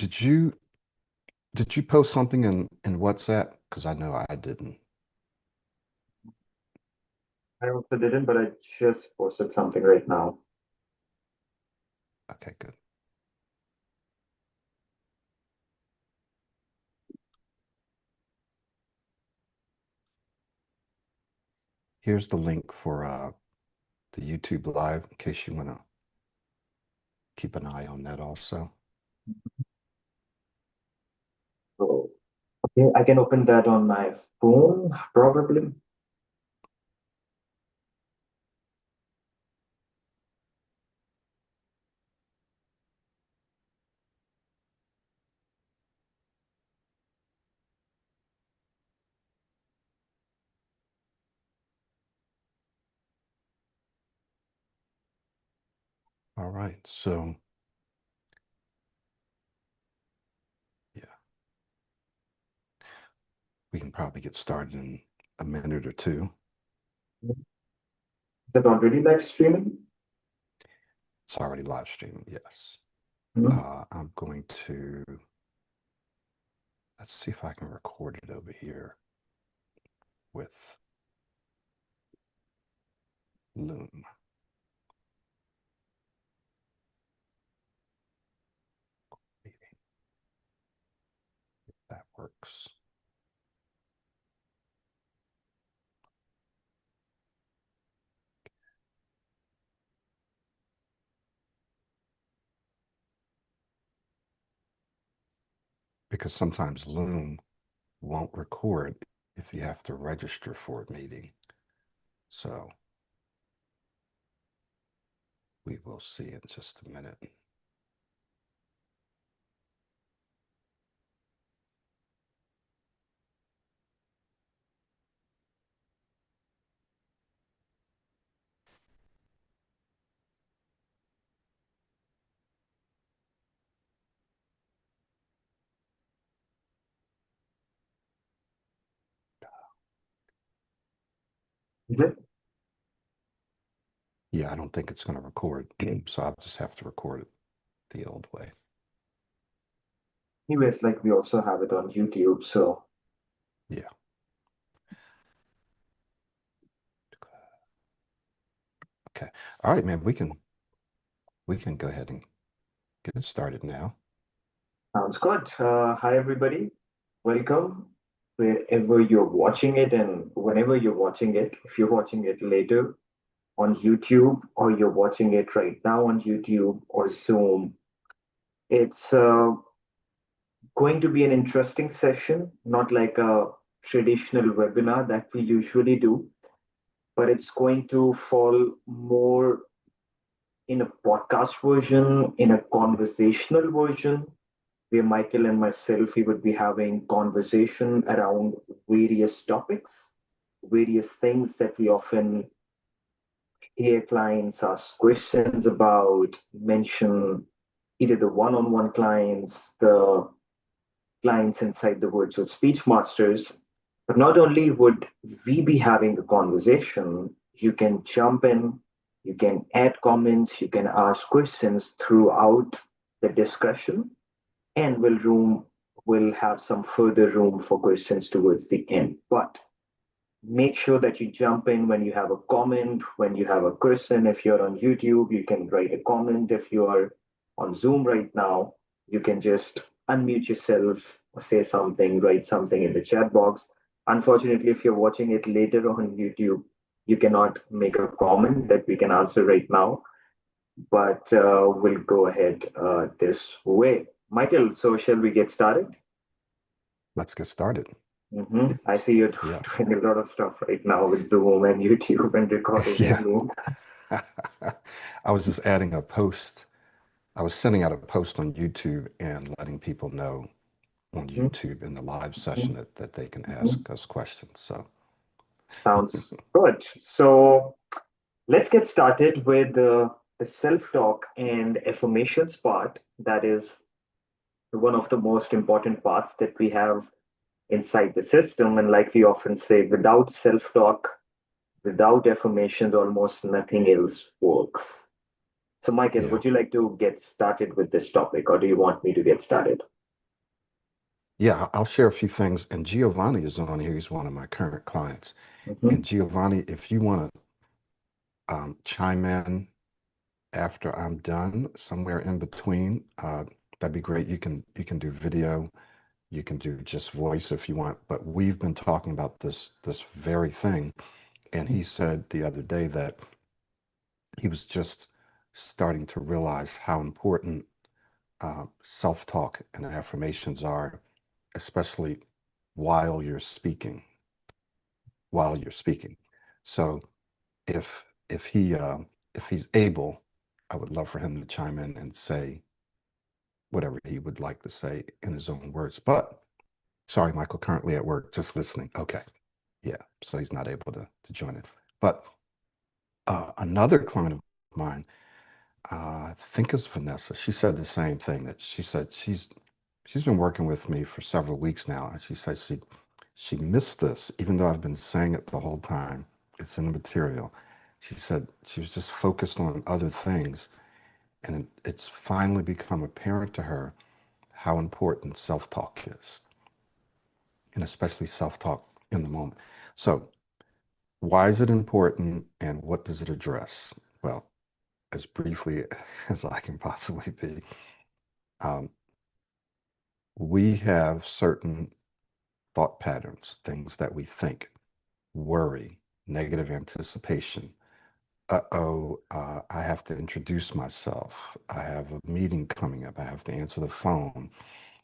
did you post something in WhatsApp? Because I know I didn't. I also didn't, but I just posted something right now. Okay, good. Here's the link for the YouTube live in case you want to keep an eye on that also. So, okay, I can open that on my phone, probably. All right, so yeah, we can probably get started in a minute or two. Is it already live streaming? It's already live streaming, yes. Mhm. I'm going to, let's see if I can record it over here with Loom. Maybe that works. Because sometimes Loom won't record if you have to register for a meeting. So we will see in just a minute. Is it? Yeah, I don't think it's going to record, so I'll just have to record it the old way. Anyways, like we also have it on YouTube, so Yeah. Okay. All right, man. We can go ahead and get it started now. sounds good. Hi, everybody. Welcome wherever you're watching it and whenever you're watching it. If you're watching it later on YouTube or you're watching it right now on YouTube or Zoom, it's going to be an interesting session, not like a traditional webinar that we usually do, but it's going to fall more in a podcast version, in a conversational version, where Michael and myself, we would be having conversation around various topics, various things that we often hear clients ask questions about, mention either the one-on-one clients, the clients inside the virtual speech masters. But not only would we be having a conversation, you can jump in, you can add comments, you can ask questions throughout the discussion, and will have some further room for questions towards the end. But make sure that you jump in when you have a comment, when you have a question. If you're on YouTube, you can write a comment. If you're on Zoom right now, you can just unmute yourself, say something, write something in the chat box. Unfortunately, if you're watching it later on YouTube, you cannot make a comment that we can answer right now, but we'll go ahead this way. Michael, so shall we get started? Let's get started. I see you're Yeah. doing a lot of stuff right now with Zoom and YouTube and recording in Yeah. Zoom. I was just adding a post. I was sending out a post on YouTube and letting people know on Mhm, YouTube in the live mhm, session that they can mhm. ask us questions. So, Sounds good. So let's get started with the self-talk and affirmations part. That is one of the most important parts that we have inside the system. And like we often say, without self-talk, without affirmations, almost nothing else works. So, Michael, yeah. would you like to get started with this topic, or do you want me to get started? Yeah, I'll share a few things. And Giovanni is on here. He's one of my current clients. And Mhm. Giovanni, if you want to chime in after I'm done, somewhere in between, that'd be great. You can do video, you can do just voice if you want. But we've been talking about this very thing, and he said the other day that he was just starting to realize how important self-talk and affirmations are, especially while you're speaking. While you're speaking, so if he if he's able, I would love for him to chime in and say whatever he would like to say in his own words. But sorry, Michael, currently at work, just listening. Okay, yeah, so he's not able to join it. But another client of mine, I think it's Vanessa. She said the same thing. That she said she's been working with me for several weeks now, and she said she missed this, even though I've been saying it the whole time. It's in the material. She said she was just focused on other things, and it's finally become apparent to her how important self-talk is, and especially self-talk in the moment. So, why is it important, and what does it address? Well, as briefly as I can possibly be, um, we have certain thought patterns, things that we think, worry, negative anticipation. Uh-oh, I have to introduce myself. I have a meeting coming up. I have to answer the phone.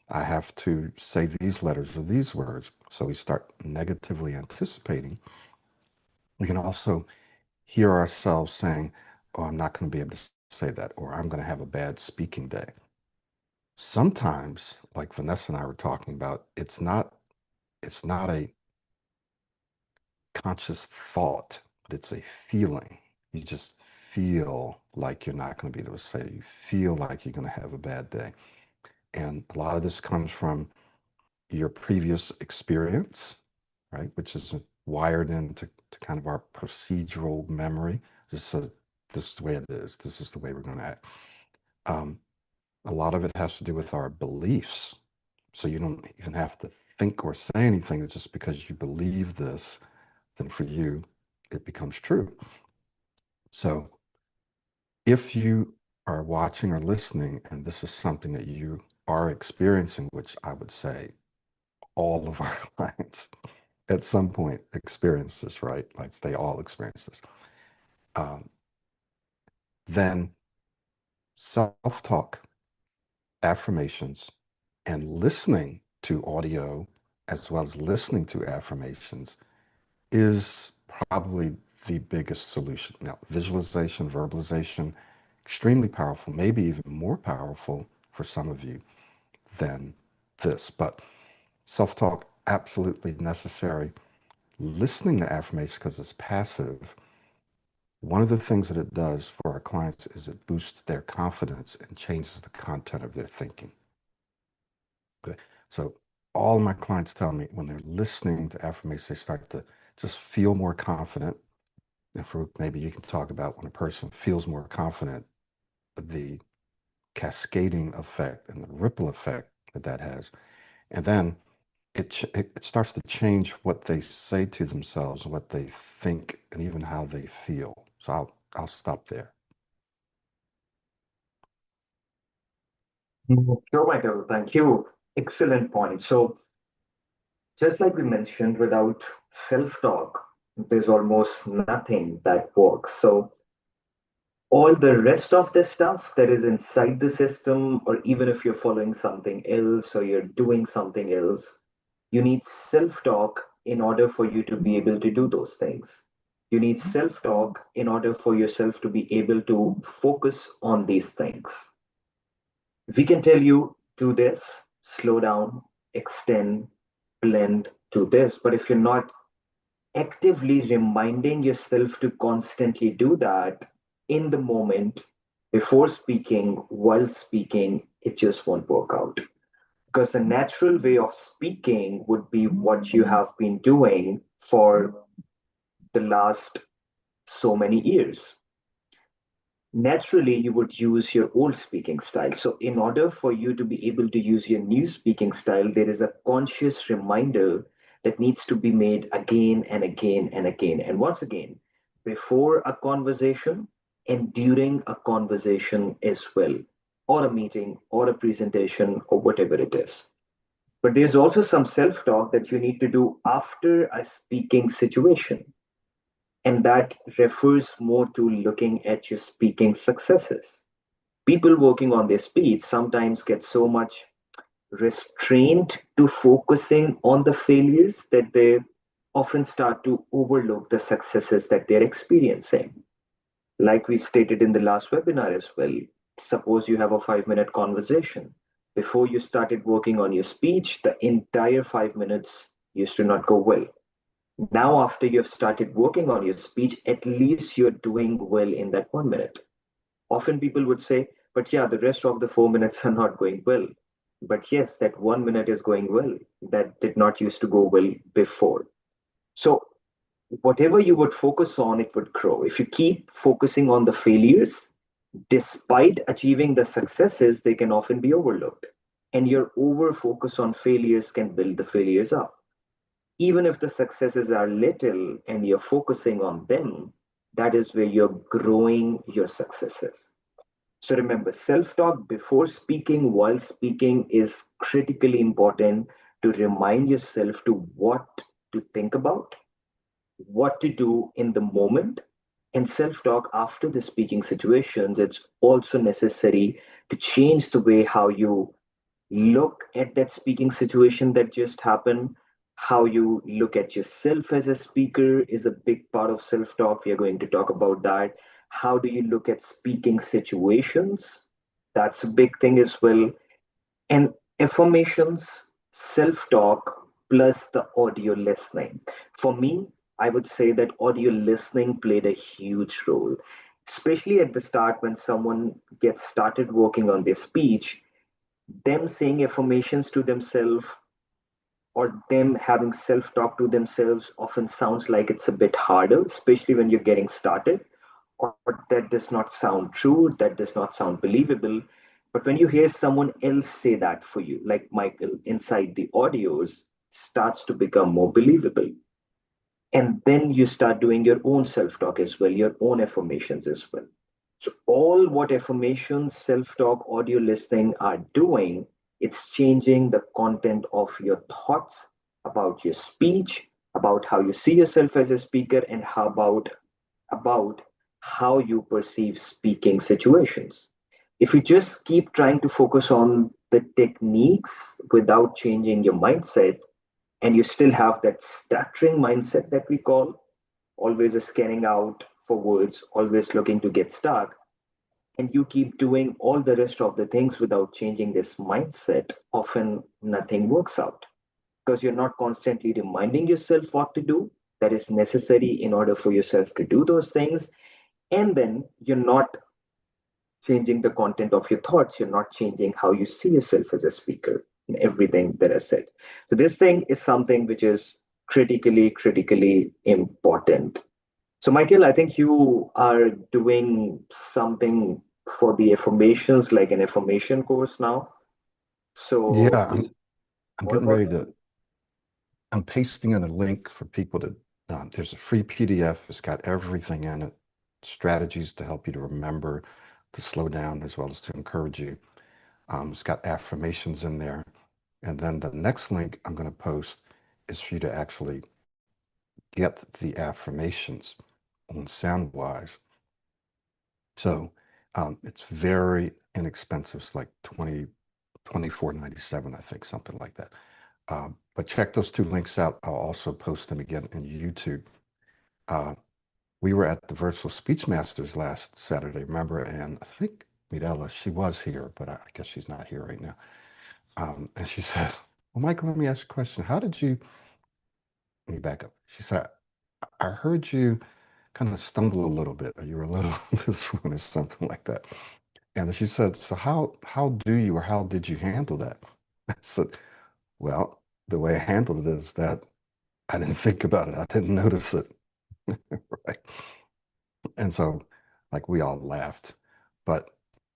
I have to say these letters or these words. So we start negatively anticipating. We can also hear ourselves saying, oh, I'm not going to be able to say that, or I'm going to have a bad speaking day. Sometimes, like Vanessa and I were talking about, it's not a conscious thought, but it's a feeling. You just feel like you're not going to be able to say it. You feel like you're going to have a bad day. And a lot of this comes from your previous experience, right? Which is wired into to kind of our procedural memory. This is the way it is. This is the way we're going to act. Um, a lot of it has to do with our beliefs. So you don't even have to think or say anything. It's just because you believe this, then for you, it becomes true. So if you are watching or listening, and this is something that you are experiencing, which I would say all of our clients at some point experience this, right? Like they all experience this. Um, then self-talk, affirmations, and listening to audio as well as listening to affirmations is probably the biggest solution. Now, visualization, verbalization, extremely powerful, maybe even more powerful for some of you than this. But self-talk, absolutely necessary. Listening to affirmations, because it's passive, one of the things that it does for our clients is it boosts their confidence and changes the content of their thinking. Okay. So all my clients tell me when they're listening to affirmations, they start to just feel more confident. And Farrukh, maybe you can talk about when a person feels more confident, the cascading effect and the ripple effect that that has. And then it starts to change what they say to themselves, what they think, and even how they feel. So I'll stop there. Sure, Michael. Thank you. Excellent point. So, just like we mentioned, without self-talk, there's almost nothing that works. So, all the rest of the stuff that is inside the system, or even if you're following something else or you're doing something else, you need self talk in order for you to be able to do those things. You need self talk in order for yourself to be able to focus on these things. We can tell you, do this, slow down, extend, blend, do this. But if you're not actively reminding yourself to constantly do that in the moment, before speaking, while speaking, it just won't work out. Because the natural way of speaking would be what you have been doing for the last so many years. naturally you would use your old speaking style. So, in order for you to be able to use your new speaking style, there is a conscious reminder that needs to be made again and again and again. And once again, before a conversation and during a conversation as well, or a meeting or a presentation or whatever it is. But there's also some self talk that you need to do after a speaking situation. And that refers more to looking at your speaking successes. People working on their speech sometimes get so much restrained to focusing on the failures that they often start to overlook the successes that they're experiencing. Like we stated in the last webinar as well, suppose you have a 5 minute conversation. Before you started working on your speech, the entire 5 minutes used to not go well. Now, after you've started working on your speech, at least you're doing well in that 1 minute. Often people would say, but yeah, the rest of the 4 minutes are not going well. But yes, that 1 minute is going well. That did not used to go well before. So, whatever you would focus on, it would grow. If you keep focusing on the failures, despite achieving the successes, they can often be overlooked. And your over focus on failures can build the failures up. Even if the successes are little and you're focusing on them, that is where you're growing your successes. So remember, self talk before speaking, while speaking is critically important to remind yourself to what to think about, what to do in the moment, and self talk after the speaking situations. It's also necessary to change the way how you look at that speaking situation that just happened. How you look at yourself as a speaker is a big part of self talk. We are going to talk about that. How do you look at speaking situations? That's a big thing as well. And affirmations, self talk, plus the audio listening. For me, I would say that audio listening played a huge role, especially at the start when someone gets started working on their speech. Them saying affirmations to themselves or them having self talk to themselves often sounds like it's a bit harder, especially when you're getting started, or that does not sound true, that does not sound believable. But when you hear someone else say that for you, like Michael inside the audios, starts to become more believable. And then you start doing your own self talk as well, your own affirmations as well. So, all what affirmations, self talk, audio listening are doing, it's changing the content of your thoughts about your speech, about how you see yourself as a speaker, and about how you perceive speaking situations. If you just keep trying to focus on the techniques without changing your mindset, and you still have that stuttering mindset that we call, always scanning out for words, always looking to get stuck, and you keep doing all the rest of the things without changing this mindset, often nothing works out because you're not constantly reminding yourself what to do that is necessary in order for yourself to do those things. And then you're not changing the content of your thoughts, you're not changing how you see yourself as a speaker and everything that I said. So, this thing is something which is critically important. So, Michael, I think you are doing something for the affirmations, like an affirmation course now. So, Yeah, I'm what getting about ready that? to. I'm pasting in a link for people to. There's a free PDF. It's got everything in it, strategies to help you to remember, to slow down, as well as to encourage you. It's got affirmations in there, and then the next link I'm going to post is for you to actually get the affirmations on SoundWise. So it's very inexpensive. It's like 24.97, I think, something like that. But check those two links out. I'll also post them again in YouTube. Uh, we were at the Virtual Speech Masters last Saturday, remember? And I think Mirella, she was here, but I guess she's not here right now. And she said, well, Michael, let me ask you a question. How did you, let me back up. She said, I heard you kind of stumble a little bit, or you were a little this one or something like that. And she said, so how do you or how did you handle that? I said, well, the way I handled it is that I didn't think about it. I didn't notice it. Right. And so like we all laughed. But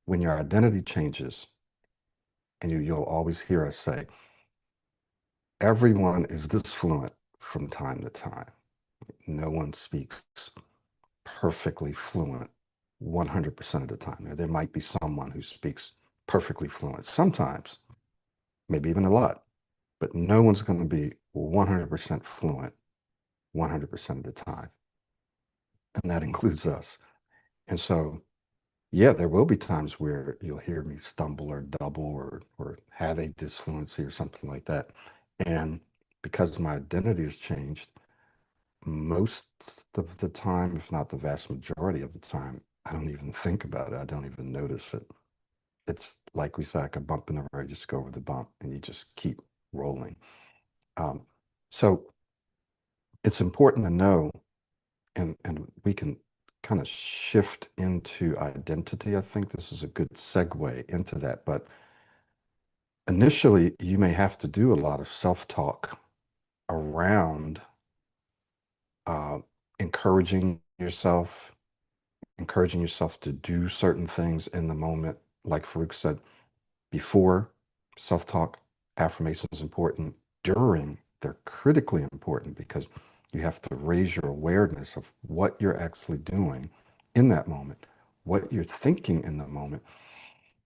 when your identity changes, and you'll always hear us say, everyone is this fluent from time to time. No one speaks perfectly fluent 100% of the time. There might be someone who speaks perfectly fluent sometimes, maybe even a lot, but no one's going to be 100% fluent 100% of the time. And that includes us. And so, yeah, there will be times where you'll hear me stumble or double or have a disfluency or something like that. And because my identity has changed, most of the time, if not the vast majority of the time, I don't even think about it. I don't even notice it. It's like we say, like a bump in the road, you just go over the bump and you just keep rolling. Um, so it's important to know, and we can kind of shift into identity. I think this is a good segue into that. But initially, you may have to do a lot of self-talk around uh, encouraging yourself, encouraging yourself to do certain things in the moment. Like Farrukh said before, self-talk affirmation is important. During, they're critically important because you have to raise your awareness of what you're actually doing in that moment, what you're thinking in the moment.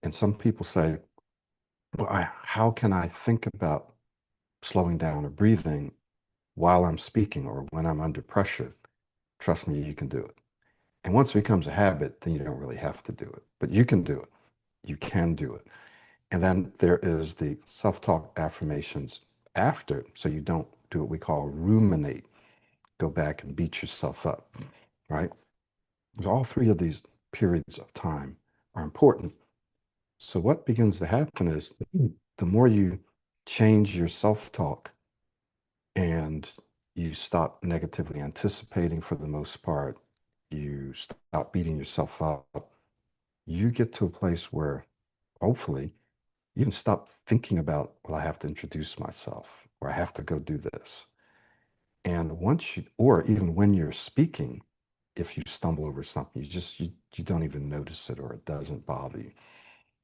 And some people say, well, how can I think about slowing down or breathing while I'm speaking or when I'm under pressure? Trust me, you can do it. And once it becomes a habit, then you don't really have to do it, but you can do it. You can do it. And then there is the self-talk affirmations after, so you don't do what we call ruminate, go back and beat yourself up, right? All three of these periods of time are important. So what begins to happen is the more you change your self-talk and you stop negatively anticipating for the most part, you stop beating yourself up, you get to a place where hopefully you can stop thinking about, well, I have to introduce myself or I have to go do this. And once you, or even when you're speaking, if you stumble over something, you don't even notice it or it doesn't bother you.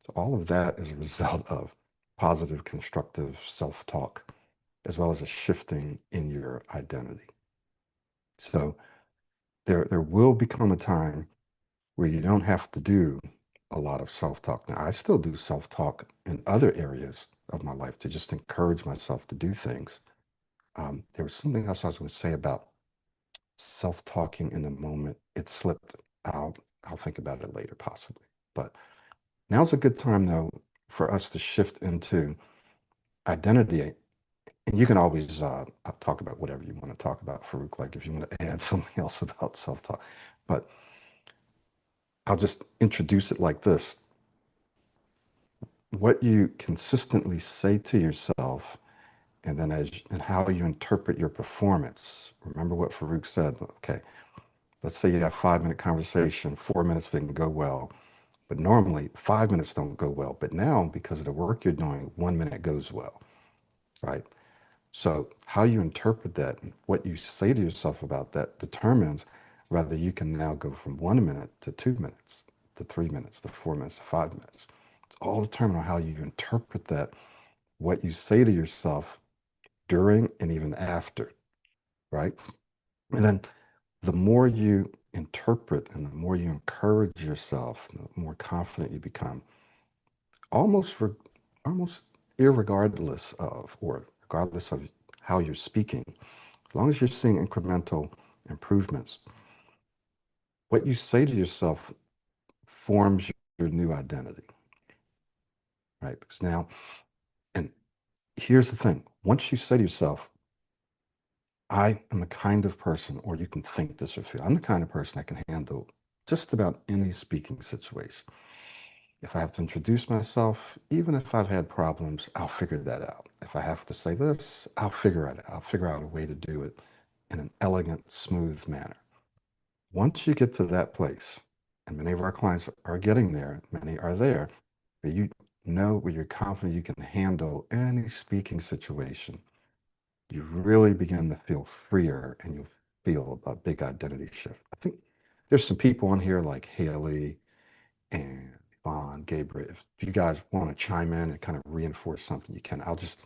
So all of that is a result of positive, constructive self-talk, as well as a shifting in your identity. So there will become a time where you don't have to do a lot of self-talk. Now, I still do self-talk in other areas of my life to just encourage myself to do things. There was something else I was going to say about self-talking in the moment. It slipped out. I'll think about it later, possibly. But now's a good time, though, for us to shift into identity. And you can always talk about whatever you want to talk about, Farrukh, like if you want to add something else about self-talk. But I'll just introduce it like this. What you consistently say to yourself, and then and how you interpret your performance. Remember what Farrukh said. Okay, let's say you have 5 minute conversation, 4 minutes didn't go well, but normally 5 minutes don't go well. But now, because of the work you're doing, 1 minute goes well, right? So how you interpret that and what you say to yourself about that determines whether you can now go from 1 minute to 2 minutes, to 3 minutes, to 4 minutes, to 5 minutes. It's all determined on how you interpret that, what you say to yourself during and even after, right? And then the more you interpret and the more you encourage yourself, the more confident you become, almost for almost irregardless of or regardless of how you're speaking, as long as you're seeing incremental improvements, what you say to yourself forms your new identity, right? Because now, and here's the thing, once you say to yourself, I am the kind of person, or you can think this or feel, I'm the kind of person that can handle just about any speaking situation. If I have to introduce myself, even if I've had problems, I'll figure that out. If I have to say this, I'll figure it out. I'll figure out a way to do it in an elegant, smooth manner. Once you get to that place, and many of our clients are getting there, many are there, where you know where you're confident you can handle any speaking situation, you really begin to feel freer and you'll feel a big identity shift. I think there's some people on here like Haley and Vaughn, Gabriel. If you guys want to chime in and kind of reinforce something, you can. I'll just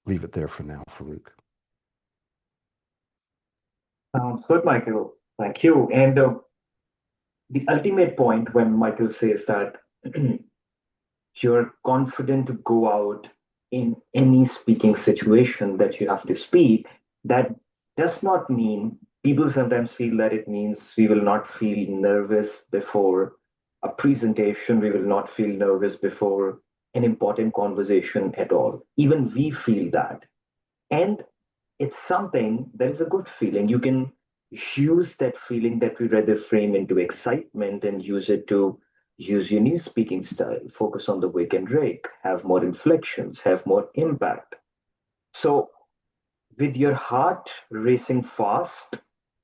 leave it there for now, Farrukh. Sounds good, Michael. Thank you. And the ultimate point when Michael says that you're confident to go out in any speaking situation that you have to speak, that does not mean people sometimes feel that it means we will not feel nervous before a presentation, we will not feel nervous before an important conversation at all. Even we feel that. And it's something that is a good feeling. You can use that feeling that we rather frame into excitement and use it to use your new speaking style, focus on the wake and rake, have more inflections, have more impact. So, with your heart racing fast,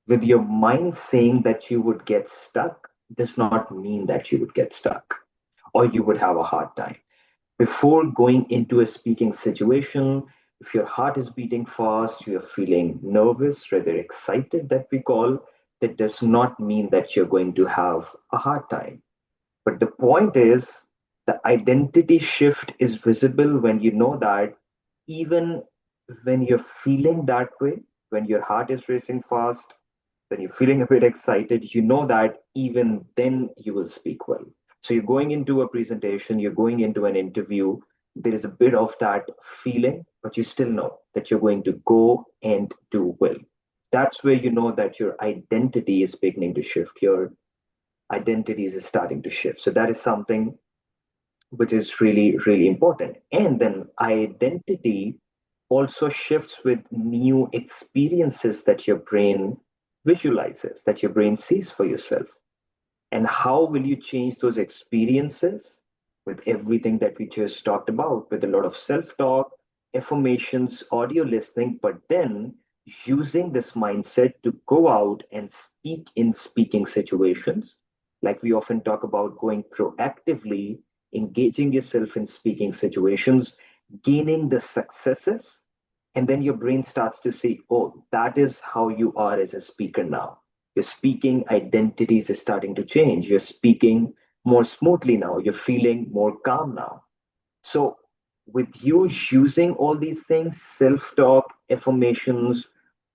with your mind saying that you would get stuck, does not mean that you would get stuck or you would have a hard time before going into a speaking situation. If your heart is beating fast, you're feeling nervous, rather excited, that we call, that does not mean that you're going to have a hard time. But the point is, the identity shift is visible when you know that even when you're feeling that way, when your heart is racing fast, when you're feeling a bit excited, you know that even then you will speak well. So you're going into a presentation, you're going into an interview, there is a bit of that feeling, but you still know that you're going to go and do well. That's where you know that your identity is beginning to shift. Your identity is starting to shift. So that is something which is really, really important. And then identity also shifts with new experiences that your brain visualizes, that your brain sees for yourself. And how will you change those experiences with everything that we just talked about, with a lot of self talk, affirmations, audio listening, but then using this mindset to go out and speak in speaking situations? Like we often talk about going proactively, engaging yourself in speaking situations, gaining the successes, and then your brain starts to see, oh, that is how you are as a speaker now. Your speaking identities is starting to change. You're speaking more smoothly now. You're feeling more calm now. So, with you using all these things, self talk, affirmations,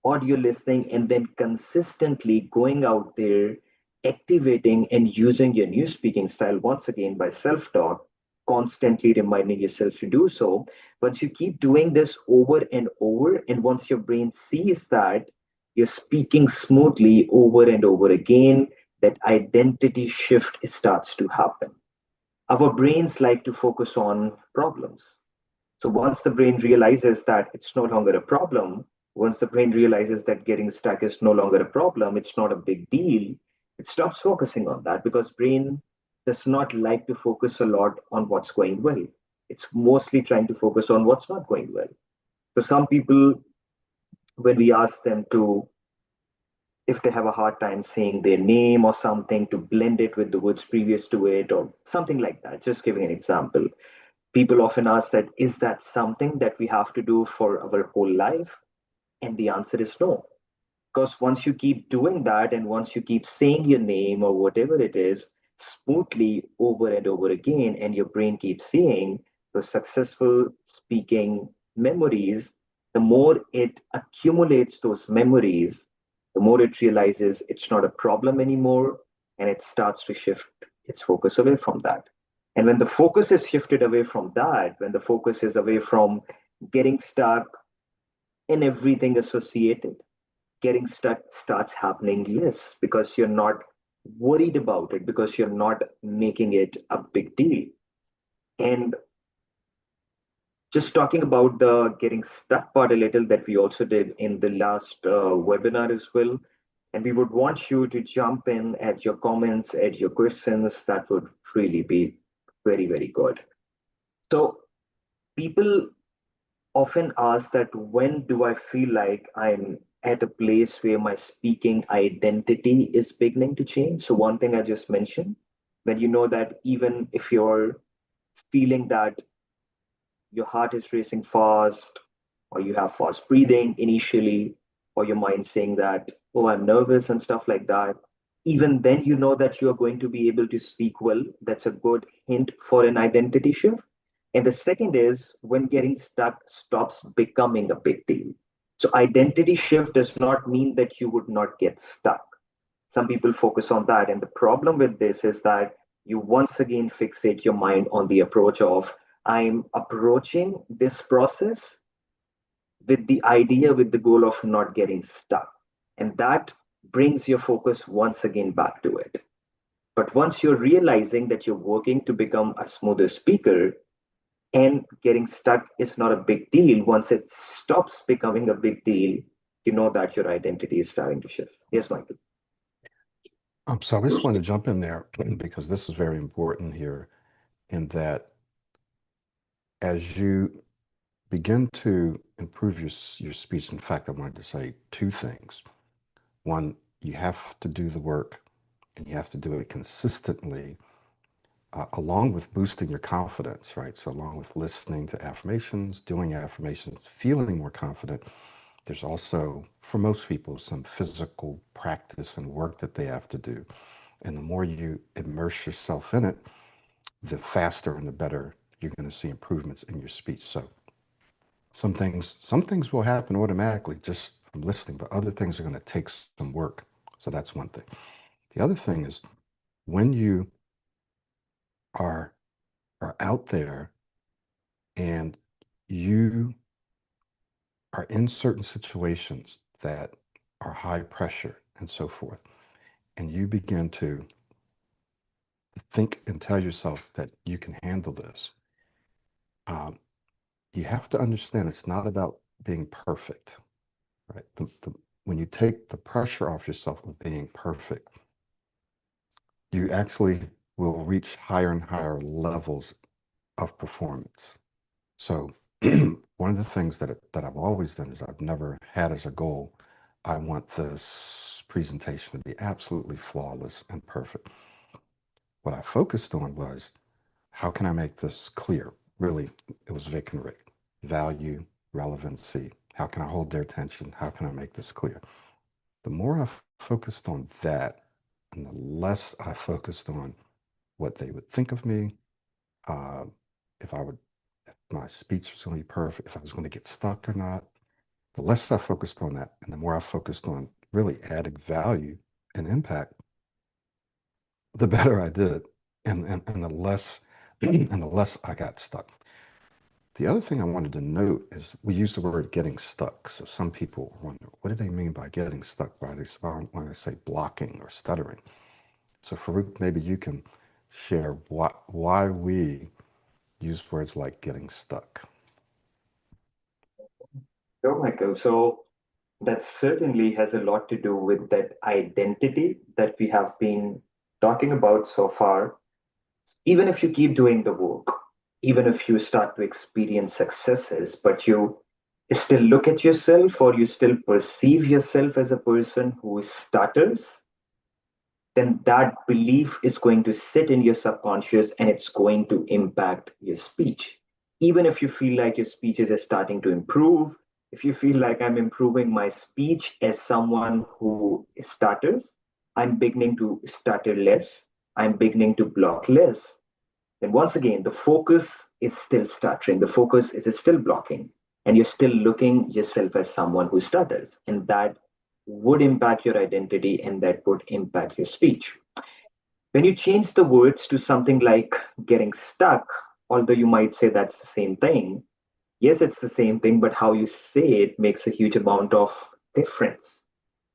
audio listening, and then consistently going out there, activating and using your new speaking style once again by self talk, constantly reminding yourself to do so. Once you keep doing this over and over, and once your brain sees that you're speaking smoothly over and over again, that identity shift starts to happen. Our brains like to focus on problems. So once the brain realizes that it's no longer a problem, once the brain realizes that getting stuck is no longer a problem, it's not a big deal, it stops focusing on that because brain does not like to focus a lot on what's going well. It's mostly trying to focus on what's not going well. So some people, when we ask them to, if they have a hard time saying their name or something, to blend it with the words previous to it or something like that, just giving an example, people often ask that, is that something that we have to do for our whole life? And the answer is no. Because once you keep doing that and once you keep saying your name or whatever it is smoothly over and over again, and your brain keeps seeing those successful speaking memories, the more it accumulates those memories, the more it realizes it's not a problem anymore, and it starts to shift its focus away from that. And when the focus is shifted away from that, when the focus is away from getting stuck in everything associated, getting stuck starts happening less because you're not worried about it, because you're not making it a big deal. And just talking about the getting stuck part a little, that we also did in the last webinar as well. And we would want you to jump in at your comments, at your questions. That would really be very, very good. So, people often ask that, when do I feel like I'm at a place where my speaking identity is beginning to change? So, one thing I just mentioned, when you know that even if you're feeling that your heart is racing fast, or you have fast breathing initially, or your mind saying that, oh, I'm nervous and stuff like that, even then you know that you are going to be able to speak well. That's a good hint for an identity shift. And the second is when getting stuck stops becoming a big deal. So identity shift does not mean that you would not get stuck. Some people focus on that, and the problem with this is that you once again fixate your mind on the approach of I'm approaching this process with the idea, with the goal of not getting stuck. And that brings your focus once again back to it. But once you're realizing that you're working to become a smoother speaker and getting stuck is not a big deal, once it stops becoming a big deal, you know that your identity is starting to shift. Yes, Michael. So I just want to jump in there because this is very important here in that as you begin to improve your speech, in fact, I wanted to say two things. One, you have to do the work and you have to do it consistently, along with boosting your confidence, right? So along with listening to affirmations, doing affirmations, feeling more confident, there's also, for most people, some physical practice and work that they have to do. And the more you immerse yourself in it, the faster and the better you're going to see improvements in your speech. So some things will happen automatically just from listening, but other things are going to take some work. So that's one thing. The other thing is when you are are out there and you are in certain situations that are high pressure and so forth, and you begin to think and tell yourself that you can handle this, um, you have to understand it's not about being perfect, right? When you take the pressure off yourself of being perfect, you actually will reach higher and higher levels of performance. So one of the things that I've always done is I've never had as a goal, I want this presentation to be absolutely flawless and perfect. What I focused on was how can I make this clear? Really, it was Vic and Rick. Value, relevancy. How can I hold their attention? How can I make this clear? The more I focused on that, and the less I focused on what they would think of me, uh, if I would, if my speech was going to be perfect, if I was going to get stuck or not, the less I focused on that, and the more I focused on really adding value and impact, the better I did, and the less and the less I got stuck. The other thing I wanted to note is we use the word getting stuck. So some people wonder, what do they mean by getting stuck? Why they when they say blocking or stuttering? So Farrukh, maybe you can share why we use words like getting stuck. Sure, Michael. So that certainly has a lot to do with that identity that we have been talking about so far. Even if you keep doing the work, even if you start to experience successes, but you still look at yourself or you still perceive yourself as a person who stutters, then that belief is going to sit in your subconscious and it's going to impact your speech. Even if you feel like your speech is starting to improve, if you feel like I'm improving my speech as someone who stutters, I'm beginning to stutter less, I'm beginning to block less, then once again, the focus is still stuttering, the focus is still blocking, and you're still looking yourself as someone who stutters. And that would impact your identity and that would impact your speech. When you change the words to something like getting stuck, although you might say that's the same thing, yes, it's the same thing, but how you say it makes a huge amount of difference.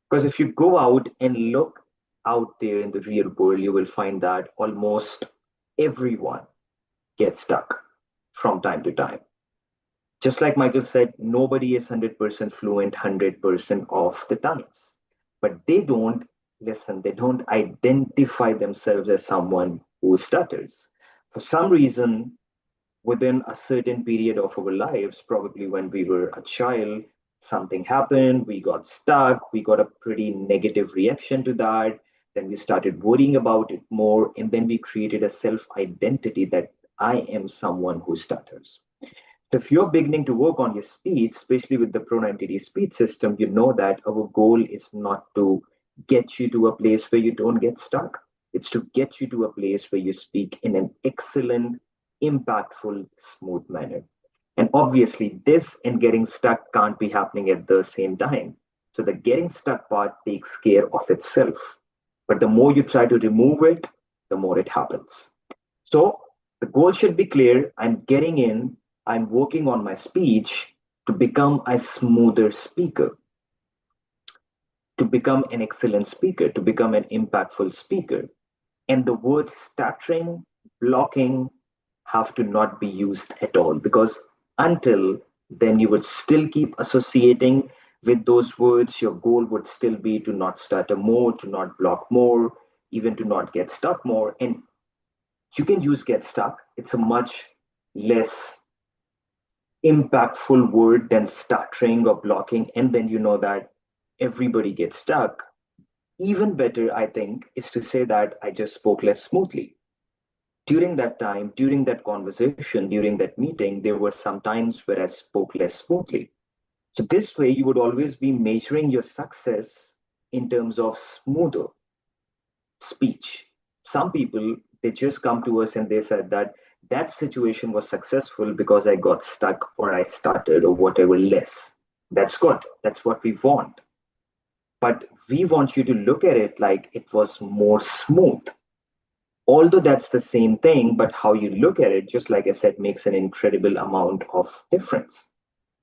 Because if you go out and look out there in the real world, you will find that almost everyone get stuck from time to time. Just like Michael said, nobody is 100% fluent 100% of the times. But they don't listen, they don't identify themselves as someone who stutters. For some reason, within a certain period of our lives, probably when we were a child, something happened, we got stuck, we got a pretty negative reaction to that. Then we started worrying about it more, and then we created a self identity that I am someone who stutters. So if you're beginning to work on your speech, especially with the Pro 90D speech system, you know that our goal is not to get you to a place where you don't get stuck. It's to get you to a place where you speak in an excellent, impactful, smooth manner. And obviously, this and getting stuck can't be happening at the same time. So the getting stuck part takes care of itself. But the more you try to remove it, the more it happens. So the goal should be clear. I'm getting in, I'm working on my speech to become a smoother speaker, to become an excellent speaker, to become an impactful speaker. And the words stuttering, blocking have to not be used at all, because until then you would still keep associating with those words. Your goal would still be to not stutter more, to not block more, even to not get stuck more. And you can use get stuck. It's a much less impactful word than stuttering or blocking. And then you know that everybody gets stuck. Even better, I think, is to say that I just spoke less smoothly. During that time, during that conversation, during that meeting, there were some times where I spoke less smoothly. So this way, you would always be measuring your success in terms of smoother speech. Some people, they just come to us and they said that that situation was successful because I got stuck or I started or whatever less. That's good. That's what we want. But we want you to look at it like it was more smooth. Although that's the same thing, but how you look at it, just like I said, makes an incredible amount of difference.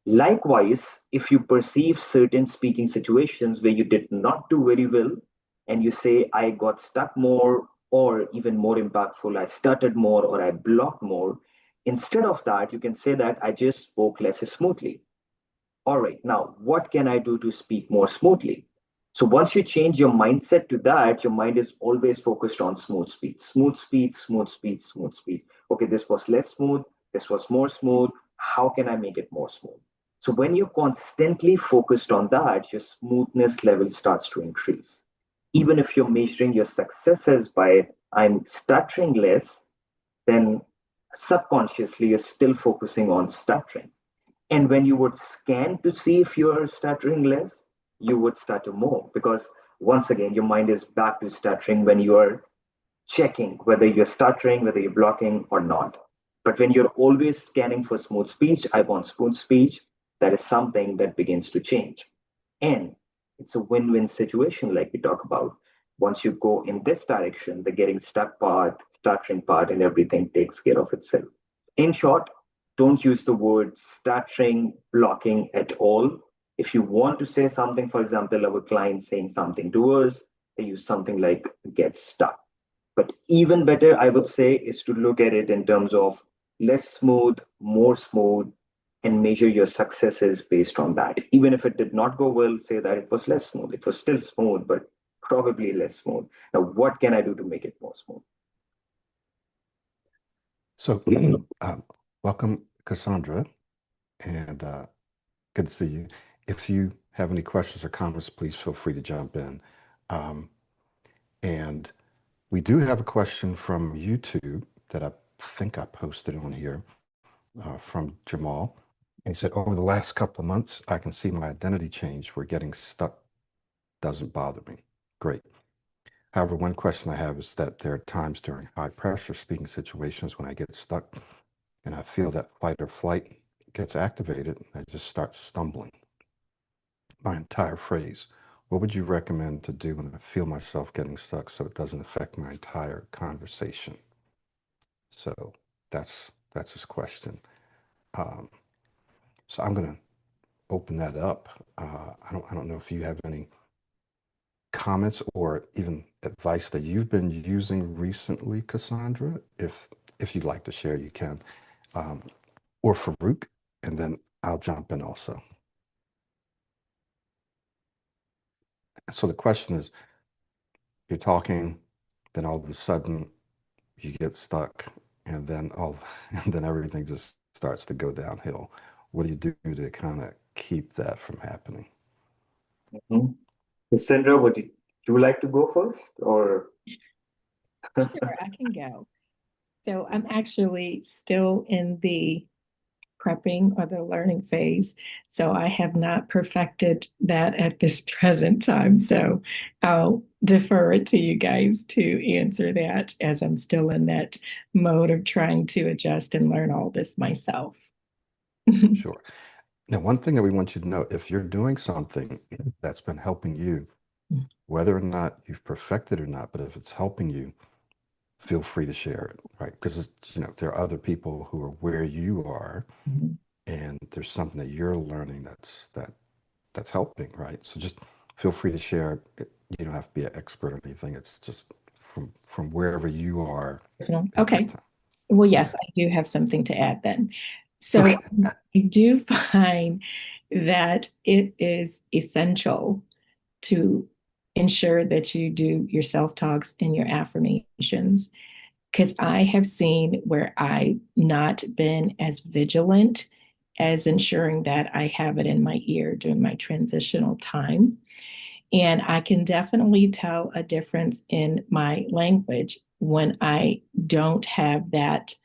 Likewise, if you perceive certain speaking situations where you did not do very well, and you say, I got stuck more, or even more impactful, I stuttered more, or I blocked more, instead of that, you can say that I just spoke less smoothly. All right, now what can I do to speak more smoothly? So once you change your mindset to that, your mind is always focused on smooth speed, smooth speed, smooth speed, smooth speed. Okay, this was less smooth, this was more smooth. How can I make it more smooth? So when you're constantly focused on that, your smoothness level starts to increase. Even if you're measuring your successes by I'm stuttering less, then subconsciously you're still focusing on stuttering. And when you would scan to see if you're stuttering less, you would stutter more, because once again, your mind is back to stuttering when you are checking whether you're stuttering, whether you're blocking or not. But when you're always scanning for smooth speech, I want smooth speech, that is something that begins to change. And it's a win win situation, like we talk about. Once you go in this direction, the getting stuck part, stuttering part, and everything takes care of itself. In short, don't use the word stuttering, blocking at all. If you want to say something, for example, our client saying something to us, they use something like get stuck. But even better, I would say, is to look at it in terms of less smooth, more smooth, and measure your successes based on that. Even if it did not go well, say that it was less smooth. It was still smooth, but probably less smooth. Now, what can I do to make it more smooth? So, welcome, Cassandra, and good to see you. If you have any questions or comments, please feel free to jump in. Um, and we do have a question from YouTube that I think I posted on here from Jamal. And he said, over the last couple of months, I can see my identity change where getting stuck doesn't bother me. Great. However, one question I have is that there are times during high pressure speaking situations when I get stuck and I feel that fight or flight gets activated. I just start stumbling my entire phrase. What would you recommend to do when I feel myself getting stuck so it doesn't affect my entire conversation? So that's his question. Um, so I'm going to open that up. I don't know if you have any comments or even advice that you've been using recently, Cassandra. If you'd like to share, you can. Um, or Farrukh, and then I'll jump in also. So the question is, you're talking, then all of a sudden you get stuck, and then all, and then everything just starts to go downhill. What do you do to kind of keep that from happening? Mhm. Sandra, would you like to go first, or? Sure, I can go. So I'm actually still in the prepping or the learning phase. So I have not perfected that at this present time. So I'll defer it to you guys to answer that as I'm still in that mode of trying to adjust and learn all this myself. Sure. Now, one thing that we want you to know, if you're doing something that's been helping you, whether or not you've perfected or not, but if it's helping you, feel free to share it, right? Because it's, there are other people who are where you are, and there's something that you're learning that's helping, right? So just feel free to share it. You don't have to be an expert or anything. It's just from wherever you are So, at that okay. time. Well, Yeah. yes, I do have something to add then. So Okay. I do find that it is essential to ensure that you do your self talks and your affirmations. Because I have seen where I've not been as vigilant as ensuring that I have it in my ear during my transitional time. And I can definitely tell a difference in my language when I don't have that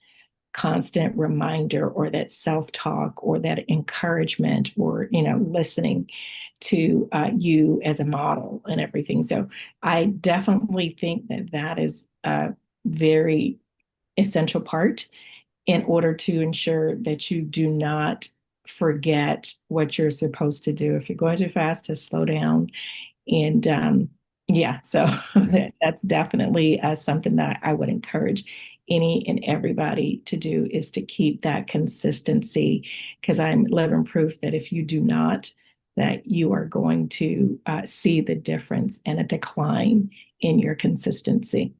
constant reminder or that self-talk or that encouragement or listening to you as a model and everything. So I definitely think that that is a very essential part in order to ensure that you do not forget what you're supposed to do. If you're going too fast, to slow down. And yeah, so Yeah. that's definitely something that I would encourage any and everybody to do, is to keep that consistency, because I'm living proof that if you do not, that you are going to see the difference and a decline in your consistency.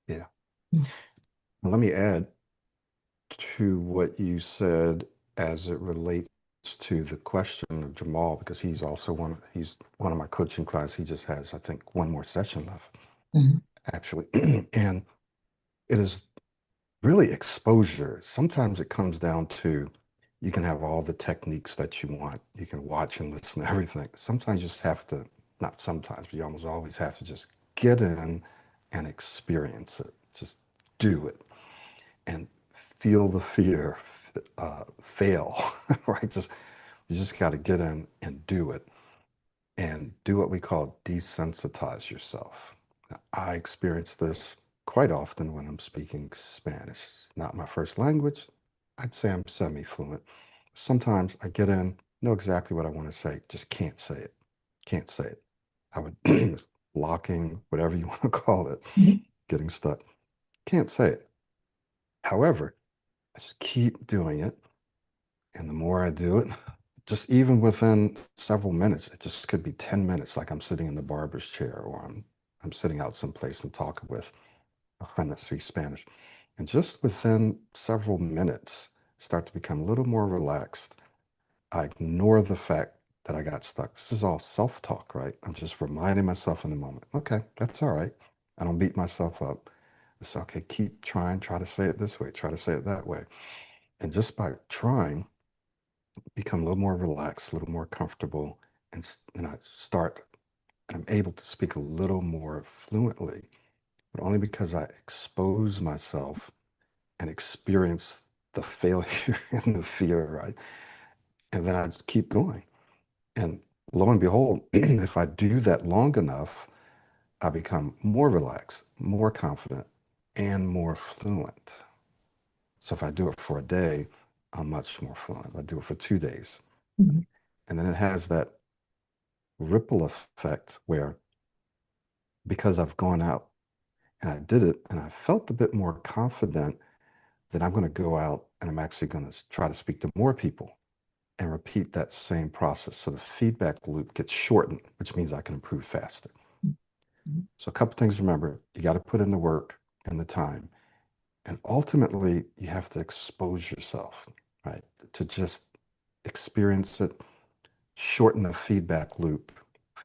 Yeah. Well, let me add to what you said as it relates to the question of Jamal, because he's one of my coaching clients. He just has, I think, one more session left, Mhm. actually. And it is really exposure. Sometimes it comes down to you can have all the techniques that you want. You can watch and listen to everything. Sometimes you just have to, not sometimes, but you almost always have to just get in and experience it. Just do it and feel the fear fail, right? You just got to get in and do what we call desensitize yourself. Now, I experience this quite often when I'm speaking Spanish. Not my first language. I'd say I'm semi-fluent. Sometimes I get in, know exactly what I want to say, just can't say it. Can't say it. I would blocking, whatever you want to call it, Mhm. getting stuck. Can't say it. However, I just keep doing it. And the more I do it, just even within several minutes, it just could be 10 minutes, like I'm sitting in the barber's chair or I'm sitting out someplace and talking with a friend that speaks Spanish. And just within several minutes, start to become a little more relaxed. I ignore the fact that I got stuck. This is all self-talk, right? I'm just reminding myself in the moment, okay, that's all right. I don't beat myself up. It's okay, keep trying, try to say it this way, try to say it that way. And just by trying, become a little more relaxed, a little more comfortable, and I start and I'm able to speak a little more fluently, but only because I expose myself and experience the failure and the fear, right? And then I just keep going. And lo and behold, if I do that long enough, I become more relaxed, more confident, and more fluent. So if I do it for a day, I'm much more fluent. If I do it for 2 days. Mhm. And then it has that ripple effect where because I've gone out and I did it and I felt a bit more confident that I'm going to go out and I'm actually going to try to speak to more people and repeat that same process. So the feedback loop gets shortened, which means I can improve faster. Mhm. So a couple things to remember, you got to put in the work and the time. And ultimately, you have to expose yourself, right? To just experience it, shorten the feedback loop,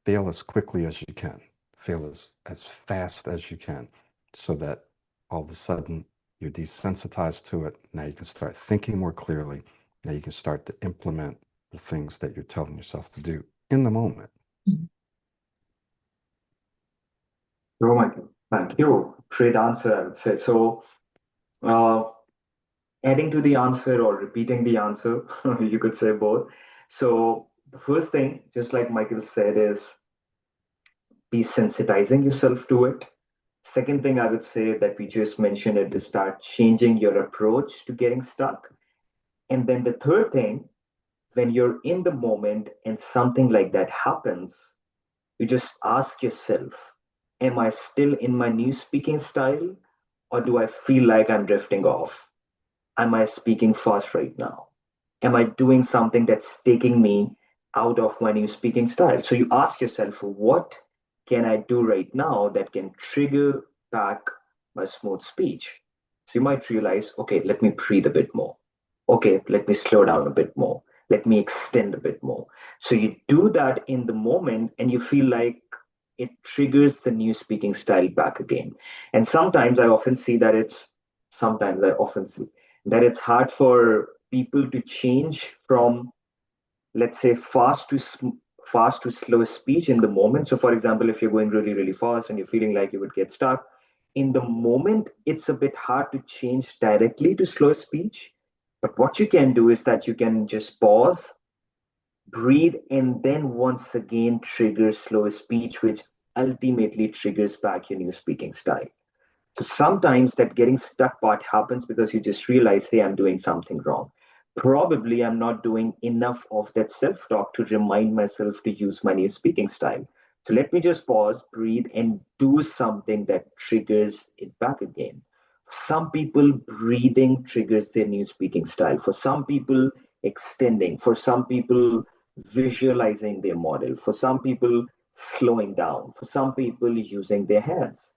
fail as quickly as you can, fail as fast as you can, so that all of a sudden you're desensitized to it. Now you can start thinking more clearly. Now you can start to implement the things that you're telling yourself to do in the moment. Mhm. Oh my God. Thank you. Great answer, I would say. So, uh, adding to the answer or repeating the answer. You could say both. So the first thing, just like Michael said, is be sensitizing yourself to it. Second thing I would say that we just mentioned it is start changing your approach to getting stuck. And then the third thing, when you're in the moment and something like that happens, you just ask yourself, am I still in my new speaking style or do I feel like I'm drifting off? Am I speaking fast right now? Am I doing something that's taking me out of my new speaking style? So you ask yourself, what can I do right now that can trigger back my smooth speech? So you might realize, okay, let me breathe a bit more. Okay, let me slow down a bit more. Let me extend a bit more. So you do that in the moment and you feel like it triggers the new speaking style back again. And sometimes I often see that it's hard for people to change from, let's say, fast to slow speech in the moment. So for example, if you're going really really fast and you're feeling like you would get stuck in the moment, it's a bit hard to change directly to slow speech. But what you can do is that you can just pause, breathe, and then once again trigger slow speech, which ultimately triggers back your new speaking style. So sometimes that getting stuck part happens because you just realize, hey, I'm doing something wrong. Probably I'm not doing enough of that self talk to remind myself to use my new speaking style. So let me just pause, breathe, and do something that triggers it back again. Some people, breathing triggers their new speaking style. For some people, extending. For some people, visualizing their model. For some people, slowing down. For some people, using their hands.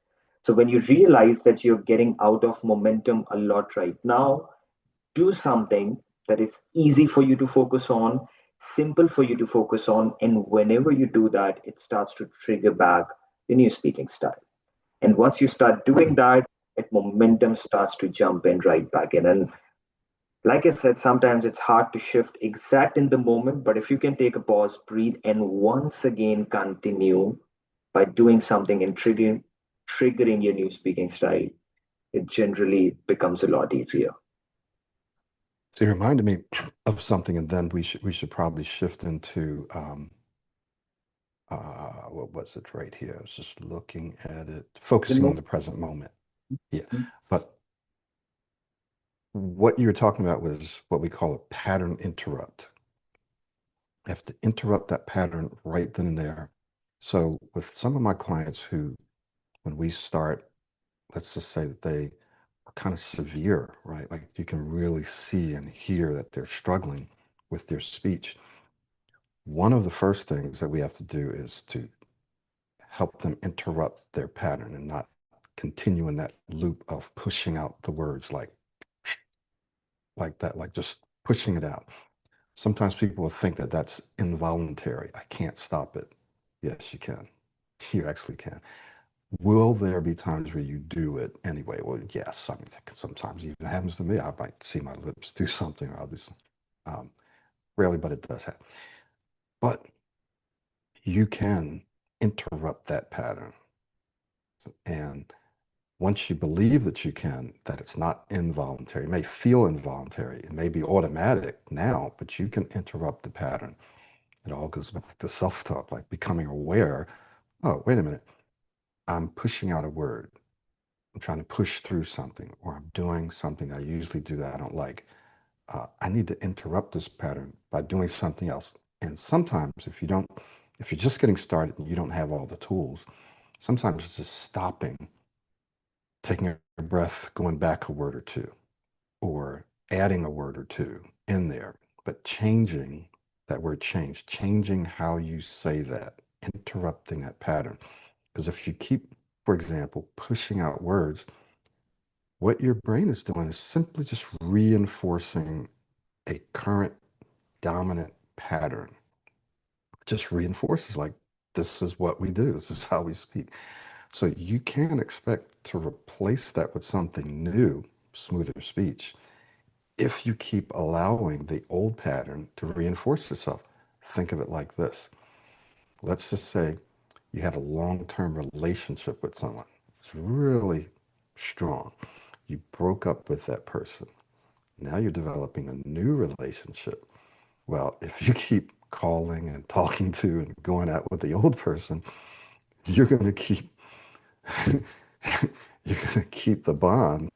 So when you realize that you're getting out of momentum a lot right now, do something that is easy for you to focus on, simple for you to focus on. And whenever you do that, it starts to trigger back the new speaking style. And once you start doing that, that momentum starts to jump in right back in. And like I said, sometimes it's hard to shift exact in the moment, but if you can take a pause, breathe, and once again continue by doing something and triggering your new speaking style, it generally becomes a lot easier. So you reminded me of something, and then we should probably shift into what was it right here? I was just looking at it, focusing on the present moment. Yeah, but what you were talking about was what we call a pattern interrupt. You have to interrupt that pattern right then and there. So with some of my clients who, when we start, let's just say that they are kind of severe, right? Like you can really see and hear that they're struggling with their speech. One of the first things that we have to do is to help them interrupt their pattern and not continue in that loop of pushing out the words like that, like just pushing it out. Sometimes people will think that that's involuntary. I can't stop it. Yes, you can. You actually can. Will there be times where you do it anyway? Well, yes. I mean, sometimes it even happens to me. I might see my lips do something or others. Um, Rarely, but it does happen. But you can interrupt that pattern. And once you believe that you can, that it's not involuntary, it may feel involuntary, it may be automatic now, but you can interrupt the pattern. It all goes back to self-talk, like becoming aware. Oh, wait a minute. I'm pushing out a word. I'm trying to push through something, or I'm doing something I usually do that I don't like. I need to interrupt this pattern by doing something else. And sometimes if you're just getting started and you don't have all the tools, sometimes it's just stopping, taking a breath, going back a word or two, or adding a word or two in there, but changing that word changing how you say that, interrupting that pattern. Because if you keep, for example, pushing out words, what your brain is doing is simply just reinforcing a current dominant pattern. It just reinforces like this is what we do, this is how we speak. So you can expect to replace that with something new, smoother speech, if you keep allowing the old pattern to reinforce itself. Think of it like this. Let's just say you had a long-term relationship with someone. It's really strong. You broke up with that person. Now you're developing a new relationship. Well, if you keep calling and talking to and going out with the old person, you're going to keep you're going to keep the bond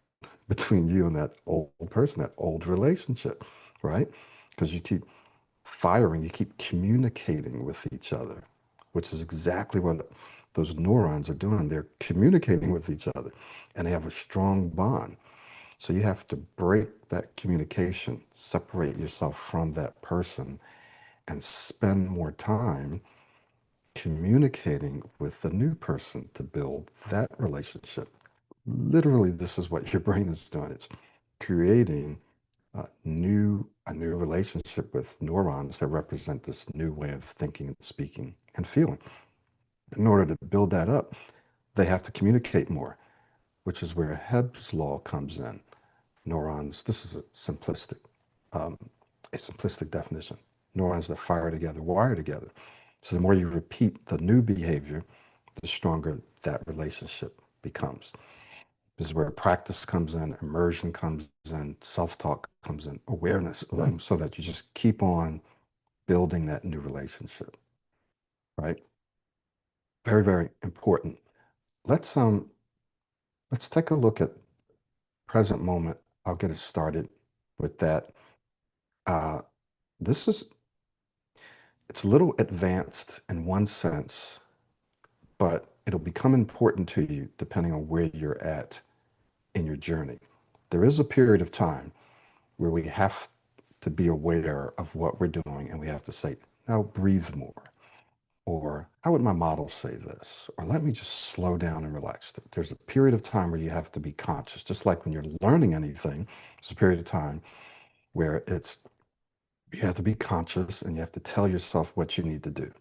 between you and that old person, that old relationship, right? Because you keep firing, you keep communicating with each other, which is exactly what those neurons are doing. They're communicating with each other and they have a strong bond. So you have to break that communication, separate yourself from that person, and spend more time communicating with the new person to build that relationship. Literally, this is what your brain is doing. It's creating a new relationship with neurons that represent this new way of thinking and speaking and feeling. In order to build that up, they have to communicate more, which is where Hebb's law comes in. Neurons, this is um, a simplistic definition. Neurons that fire together wire together. So the more you repeat the new behavior, the stronger that relationship becomes. This is where practice comes in, immersion comes in, self-talk comes in, awareness, so that you just keep on building that new relationship, right? Very, very important. Let's um let's take a look at present moment. I'll get it started with that. Uh, this is it's a little advanced in one sense, but it'll become important to you depending on where you're at in your journey. There is a period of time where we have to be aware of what we're doing and we have to say, now breathe more. Or how would my model say this? Or let me just slow down and relax. There's a period of time where you have to be conscious, just like when you're learning anything, there's a period of time where you have to be conscious and you have to tell yourself what you need to do.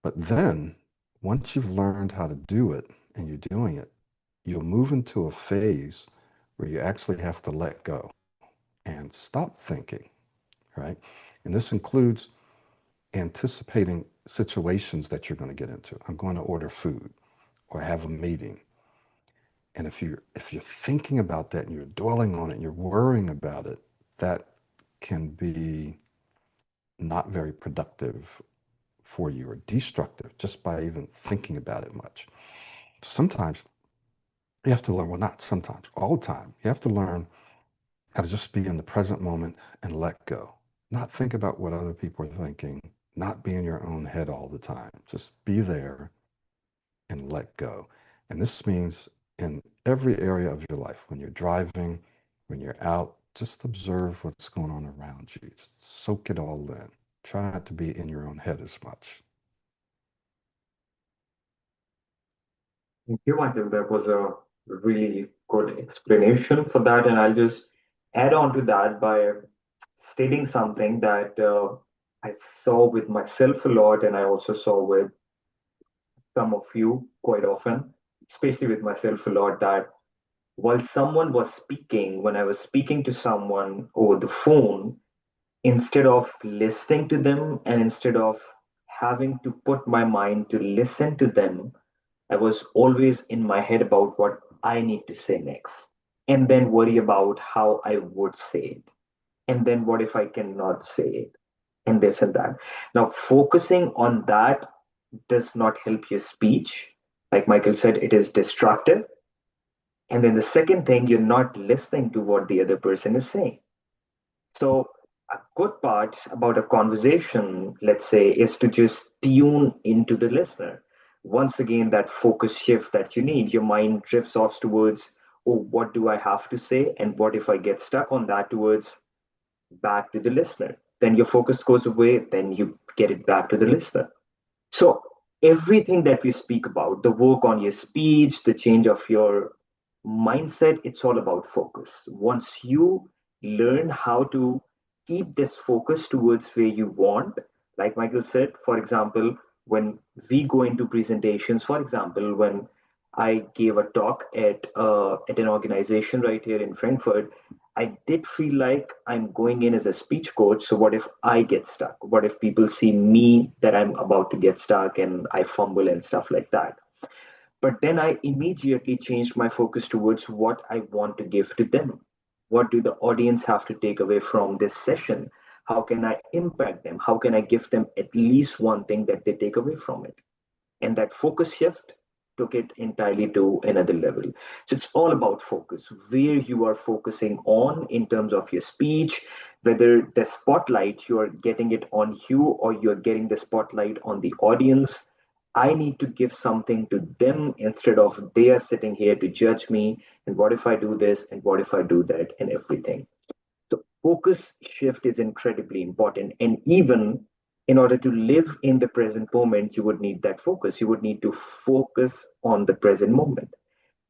But then once you've learned how to do it and you're doing it, you'll move into a phase where you actually have to let go and stop thinking, right? And this includes anticipating situations that you're going to get into. I'm going to order food or have a meeting. And if you're thinking about that and you're dwelling on it and you're worrying about it, that can be not very productive for you or destructive just by even thinking about it much. So sometimes you have to learn, well, not sometimes, all the time, you have to learn how to just be in the present moment and let go. Not think about what other people are thinking, not be in your own head all the time. Just be there and let go. And this means in every area of your life, when you're driving, when you're out, just observe what's going on around you. Just soak it all in. Try not to be in your own head as much. Thank you, Michael. That was a really good explanation for that. And I'll just add on to that by stating something that I saw with myself a lot, and I also saw with some of you quite often, especially with myself a lot, that while someone was speaking, when I was speaking to someone over the phone, instead of listening to them and instead of having to put my mind to listen to them, I was always in my head about what I need to say next, and then worry about how I would say it. And then what if I cannot say it? And this and that. Now, focusing on that does not help your speech. Like Michael said, it is destructive. And then the second thing, you're not listening to what the other person is saying. So, a good part about a conversation, let's say, is to just tune into the listener. Once again, that focus shift that you need, your mind drifts off towards, oh, what do I have to say? And what if I get stuck on that towards back to the listener? Then your focus goes away, then you get it back to the listener. So everything that we speak about, the work on your speech, the change of your mindset, it's all about focus. Once you learn how to keep this focus towards where you want, like Michael said, for example, when we go into presentations, for example, when I gave a talk at an organization right here in Frankfurt, I did feel like I'm going in as a speech coach. So what if I get stuck? What if people see me that I'm about to get stuck and I fumble and stuff like that? But then I immediately changed my focus towards what I want to give to them. What do the audience have to take away from this session? How can I impact them? How can I give them at least one thing that they take away from it? And that focus shift took it entirely to another level. So it's all about focus, where you are focusing on in terms of your speech, whether the spotlight you're getting it on you or you're getting the spotlight on the audience. I need to give something to them instead of they are sitting here to judge me. And what if I do this? And what if I do that? And everything. So focus shift is incredibly important. And even in order to live in the present moment, you would need that focus. You would need to focus on the present moment.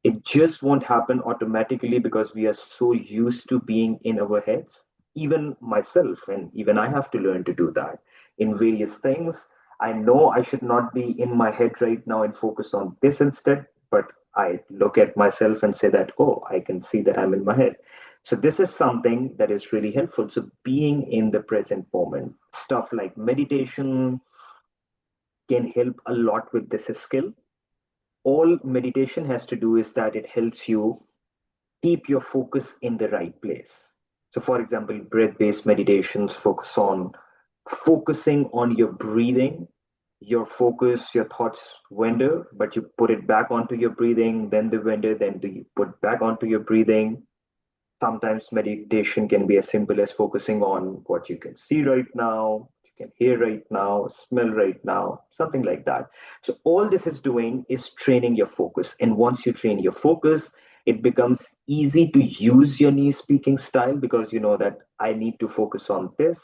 It just won't happen automatically because we are so used to being in our heads. Even myself, and even I have to learn to do that in various things. I know I should not be in my head right now and focus on this instead, but I look at myself and say that, oh, I can see that I'm in my head. So, this is something that is really helpful. So, being in the present moment, stuff like meditation can help a lot with this skill. All meditation has to do is that it helps you keep your focus in the right place. So, for example, breath based meditations focus on focusing on your breathing. Your focus, your thoughts wander, but you put it back onto your breathing, then they wander, then you put back onto your breathing. Sometimes meditation can be as simple as focusing on what you can see right now, you can hear right now, smell right now, something like that. So, all this is doing is training your focus. And once you train your focus, it becomes easy to use your new speaking style because you know that I need to focus on this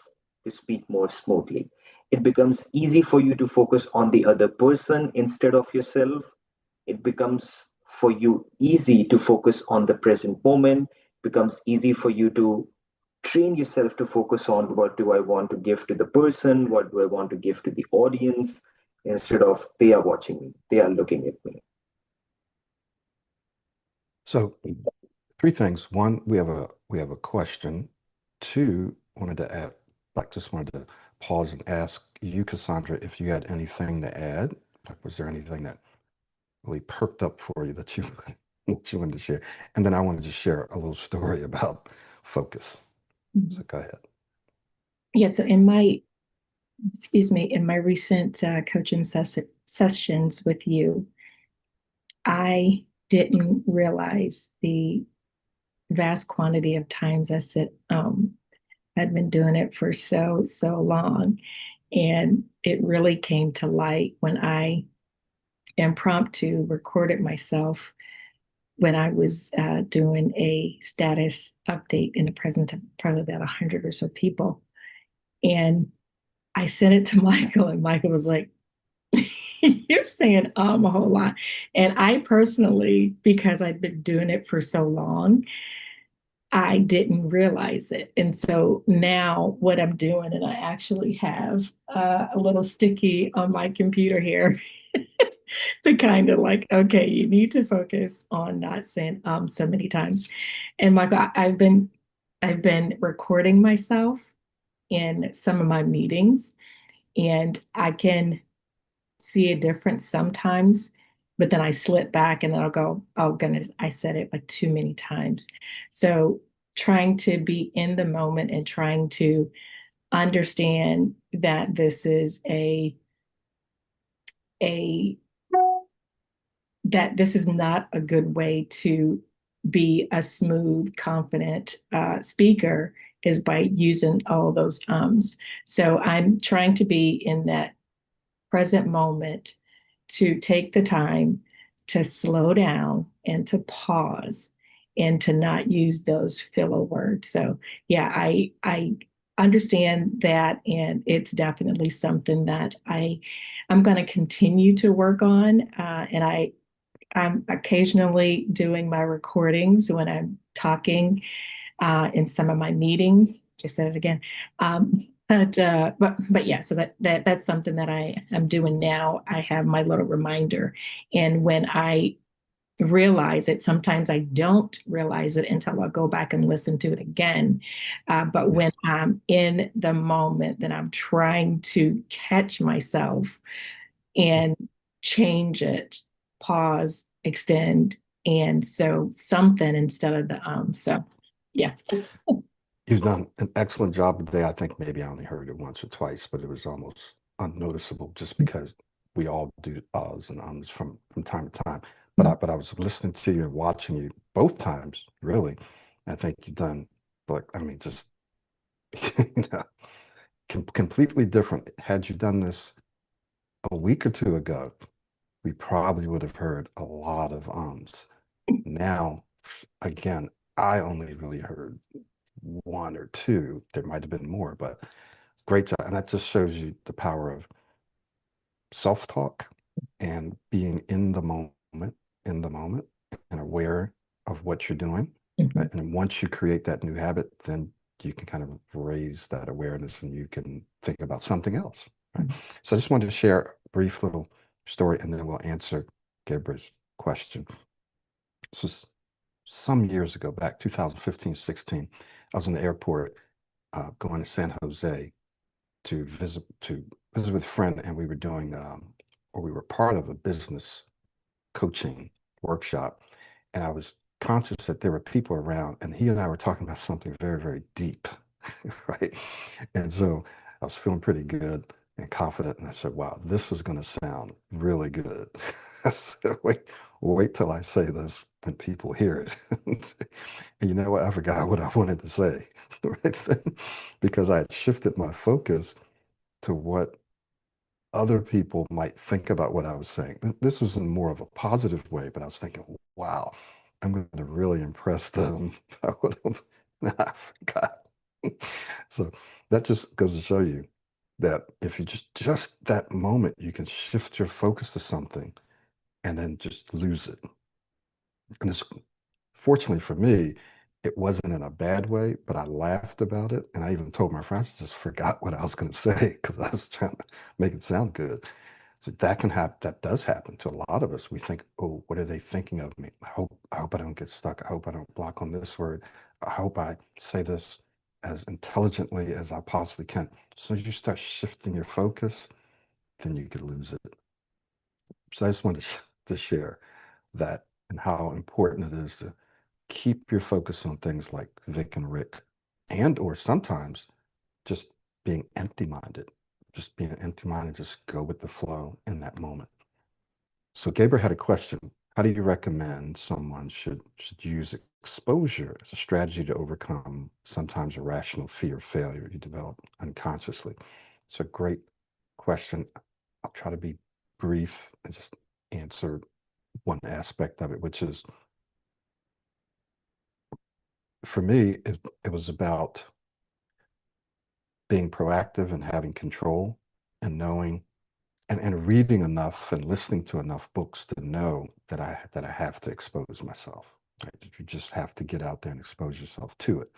to speak more smoothly. It becomes easy for you to focus on the other person instead of yourself. It becomes for you easy to focus on the present moment, becomes easy for you to train yourself to focus on what do I want to give to the person, what do I want to give to the audience, instead of they are watching me, they are looking at me. So three things. One, we have a question. Two, wanted to add, like just wanted to pause and ask you, Cassandra, if you had anything to add. Like, was there anything that really perked up for you that you that you wanted to share? And then I wanted to share a little story about focus. So go ahead. Yeah, so in my, excuse me, in my recent coaching sessions with you, I didn't realize the vast quantity of times I said, I'd been doing it for so long. And it really came to light when I impromptu recorded myself when I was doing a status update in the presence of probably about 100 or so people. And I sent it to Michael, and Michael was like, you're saying a whole lot. And I personally, because I'd been doing it for so long, I didn't realize it. And so now what I'm doing, and I actually have a little sticky on my computer here to kind of like, okay, you need to focus on not saying so many times. And Michael, I've been recording myself in some of my meetings, and I can see a difference sometimes, but then I slip back and then I'll go, oh goodness, I said it like too many times. So trying to be in the moment and trying to understand that this is a that this is not a good way to be a smooth, confident speaker is by using all those ums. So I'm trying to be in that present moment to take the time to slow down and to pause and to not use those filler words. So yeah, I understand that, and it's definitely something that I'm going to continue to work on. And I'm occasionally doing my recordings when I'm talking in some of my meetings. Just said it again. But yeah, so that's something that I am doing now. I have my little reminder, and when I realize it, sometimes I don't realize it until I go back and listen to it again. But when I'm in the moment, then I'm trying to catch myself and change it, pause, extend, and so something instead of the so. Yeah. You've done an excellent job today. I think maybe I only heard it once or twice, but it was almost unnoticeable just because we all do uhs and ums from time to time. But I was listening to you and watching you both times, really. I think you've done, like, I mean, just you know, completely different. Had you done this a week or two ago, we probably would have heard a lot of ums. Now, again, I only really heard one or two. There might have been more, but great job. And that just shows you the power of self-talk and being in the moment, and aware of what you're doing. Mhm. And once you create that new habit, then you can kind of raise that awareness and you can think about something else. Right? So I just wanted to share a brief little story and then we'll answer Gabriel's question. So some years ago, back 2015, 16, I was in the airport going to San Jose to visit with a friend, and we were doing or we were part of a business coaching workshop, and I was conscious that there were people around, and he and I were talking about something very, very deep, right? And so I was feeling pretty good and confident, and I said, "Wow, this is going to sound really good." I said, "Wait till I say this when people hear it." And you know what? I forgot what I wanted to say right then because I had shifted my focus to what other people might think about what I was saying. This was in more of a positive way, but I was thinking, wow, I'm going to really impress them. I would have, I forgot. So that just goes to show you that if you just that moment, you can shift your focus to something and then just lose it. And it's fortunately for me, it wasn't in a bad way, but I laughed about it. And I even told my friends, I just forgot what I was going to say because I was trying to make it sound good. So that can happen. That does happen to a lot of us. We think, oh, what are they thinking of me? I hope I don't get stuck. I hope I don't block on this word. I hope I say this as intelligently as I possibly can. So as you start shifting your focus, then you could lose it. So I just wanted to share that and how important it is to keep your focus on things like Vic and Rick, and or sometimes just being empty-minded. Just being empty-minded, just go with the flow in that moment. So Gabriel had a question. How do you recommend someone should use exposure as a strategy to overcome sometimes irrational fear of failure you develop unconsciously? It's a great question. I'll try to be brief and just answer one aspect of it, which is for me, it was about being proactive and having control and knowing and reading enough and listening to enough books to know that I have to expose myself. Right? You just have to get out there and expose yourself to it.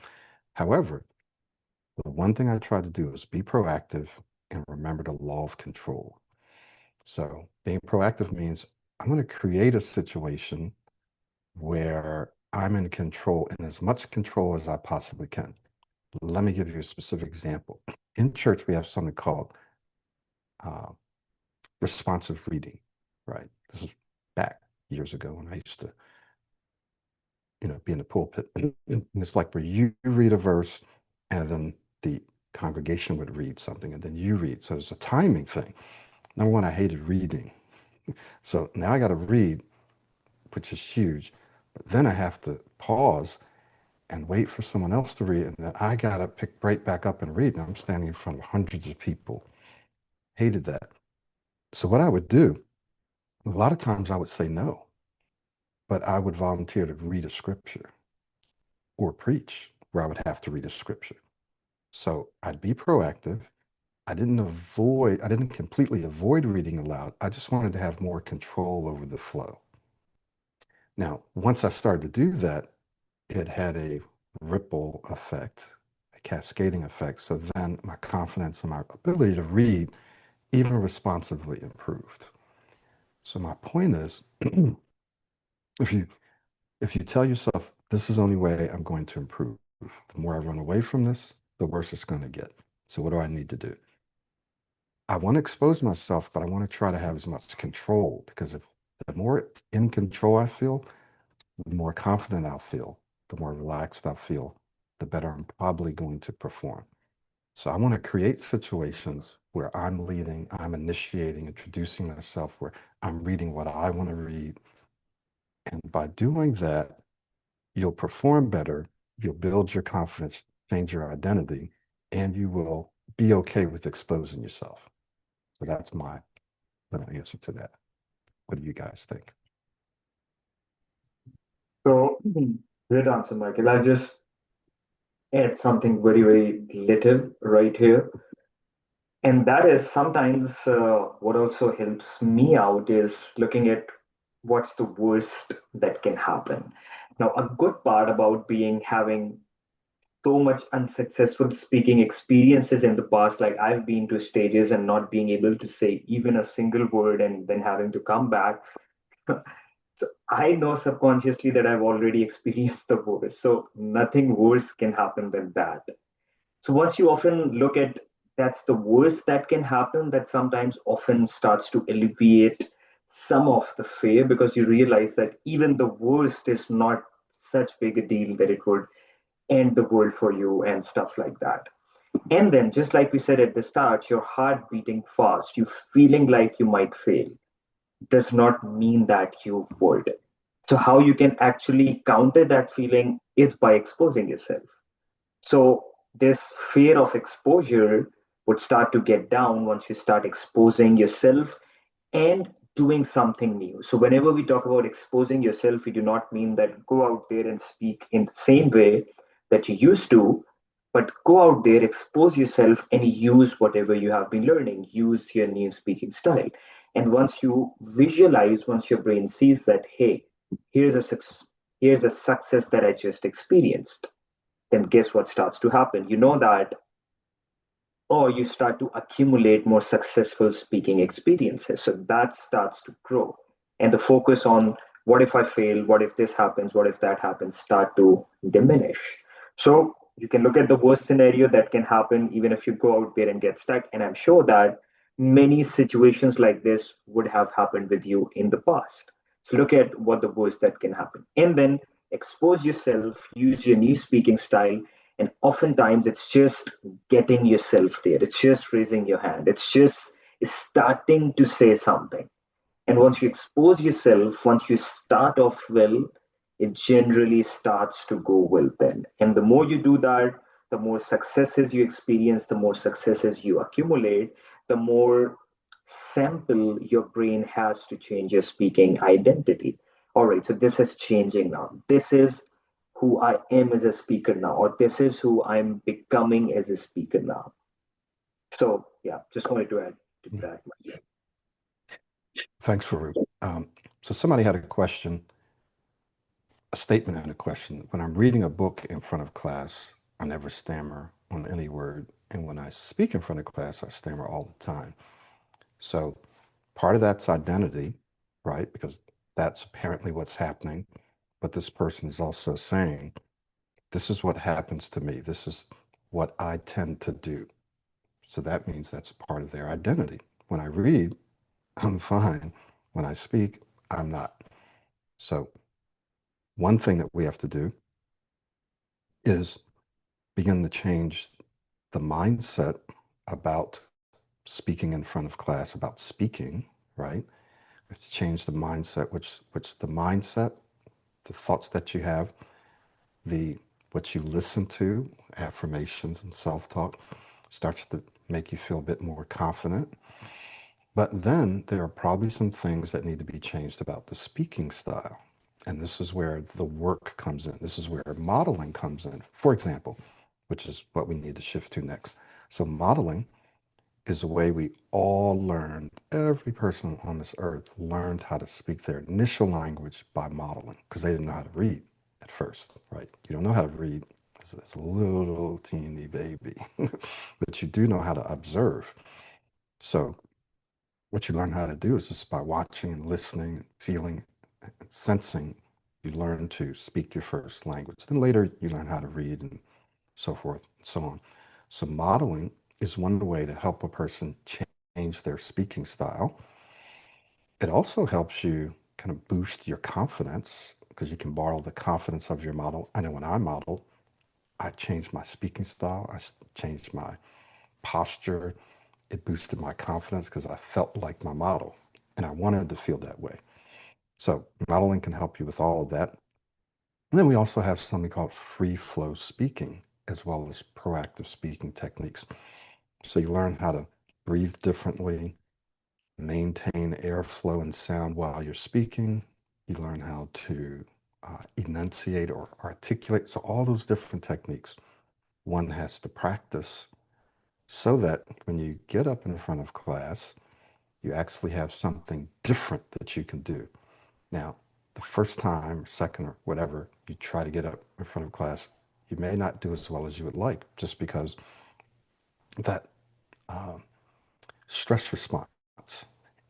However, the one thing I try to do is be proactive and remember the law of control. So being proactive means I'm going to create a situation where I'm in control and as much control as I possibly can. Let me give you a specific example. In church, we have something called uh, responsive reading, right? This is back years ago when I used to, be in the pulpit. And it's like where you read a verse and then the congregation would read something and then you read. So it's a timing thing. Number one, I hated reading. So now I got to read, which is huge. But then I have to pause and wait for someone else to read. And then I got to pick right back up and read. And I'm standing in front of hundreds of people. Hated that. So what I would do, a lot of times I would say no, but I would volunteer to read a scripture or preach where I would have to read a scripture. So I'd be proactive. I didn't completely avoid reading aloud. I just wanted to have more control over the flow. Now, once I started to do that, it had a ripple effect, a cascading effect. So then my confidence and my ability to read even responsively improved. So my point is, if you if you tell yourself this is the only way I'm going to improve, the more I run away from this, the worse it's going to get. So what do I need to do? I want to expose myself, but I want to try to have as much control because if the more in control I feel, the more confident I'll feel, the more relaxed I'll feel, the better I'm probably going to perform. So I want to create situations where I'm leading, I'm initiating, introducing myself, where I'm reading what I want to read. And by doing that, you'll perform better, you'll build your confidence, change your identity, and you will be okay with exposing yourself. So that's my little answer to that. What do you guys think? So, great answer, Michael. I'll just add something very, very little right here. And that is sometimes what also helps me out is looking at what's the worst that can happen. Now, a good part about being having so much unsuccessful speaking experiences in the past, like I've been to stages and not being able to say even a single word and then having to come back. So I know subconsciously that I've already experienced the worst. So nothing worse can happen than that. So once you often look at that's the worst that can happen, that sometimes often starts to alleviate some of the fear because you realize that even the worst is not such big a deal that it would end the world for you and stuff like that. And then, just like we said at the start, your heart beating fast, you feeling like you might fail, does not mean that you would. So, how you can actually counter that feeling is by exposing yourself. So this fear of exposure would start to get down once you start exposing yourself and doing something new. So whenever we talk about exposing yourself, we do not mean that go out there and speak in the same way that you used to, but go out there, expose yourself, and use whatever you have been learning. Use your new speaking style. And once you visualize, once your brain sees that, hey, here's a here's a success that I just experienced, then guess what starts to happen? You know that, or you start to accumulate more successful speaking experiences. So that starts to grow. And the focus on what if I fail, what if this happens, what if that happens, start to diminish. So you can look at the worst scenario that can happen even if you go out there and get stuck. And I'm sure that many situations like this would have happened with you in the past. So look at what the worst that can happen. And then expose yourself, use your new speaking style, and oftentimes it's just getting yourself there. It's just raising your hand. It's just starting to say something. And once you expose yourself, once you start off well, it generally starts to go well then. And the more you do that, the more successes you experience, the more successes you accumulate, the more sample your brain has to change your speaking identity. All right, so this is changing now. This is who I am as a speaker now, or this is who I'm becoming as a speaker now. So, yeah, just wanted to add to that. Thanks, Farrukh. So somebody had a question, a statement and a question. When I'm reading a book in front of class, I never stammer on any word. And when I speak in front of class, I stammer all the time. So part of that's identity, right? Because that's apparently what's happening. But this person is also saying, this is what happens to me. This is what I tend to do. So that means that's part of their identity. When I read, I'm fine. When I speak, I'm not. So one thing that we have to do is begin to change the mindset about speaking in front of class, about speaking, right? We have to change the mindset, which the mindset, the thoughts that you have, the what you listen to, affirmations and self-talk, starts to make you feel a bit more confident. But then there are probably some things that need to be changed about the speaking style. And this is where the work comes in. This is where modeling comes in, for example, which is what we need to shift to next. So modeling is a way we all learned, every person on this earth learned how to speak their initial language by modeling because they didn't know how to read at first, right? You don't know how to read as a little teeny baby, but you do know how to observe. So what you learn how to do is just by watching and listening, feeling, and sensing, you learn to speak your first language. Then later you learn how to read and so forth and so on. So modeling is one way to help a person change their speaking style. It also helps you kind of boost your confidence because you can borrow the confidence of your model. I know when I model, I changed my speaking style. Changed my posture. It boosted my confidence because I felt like my model and I wanted to feel that way. So modeling can help you with all of that. And then we also have something called free flow speaking, as well as proactive speaking techniques. So you learn how to breathe differently, maintain airflow and sound while you're speaking. You learn how to enunciate or articulate. So all those different techniques one has to practice so that when you get up in front of class, you actually have something different that you can do. Now, the first time, second, or whatever, you try to get up in front of class, you may not do as well as you would like just because that uh, stress response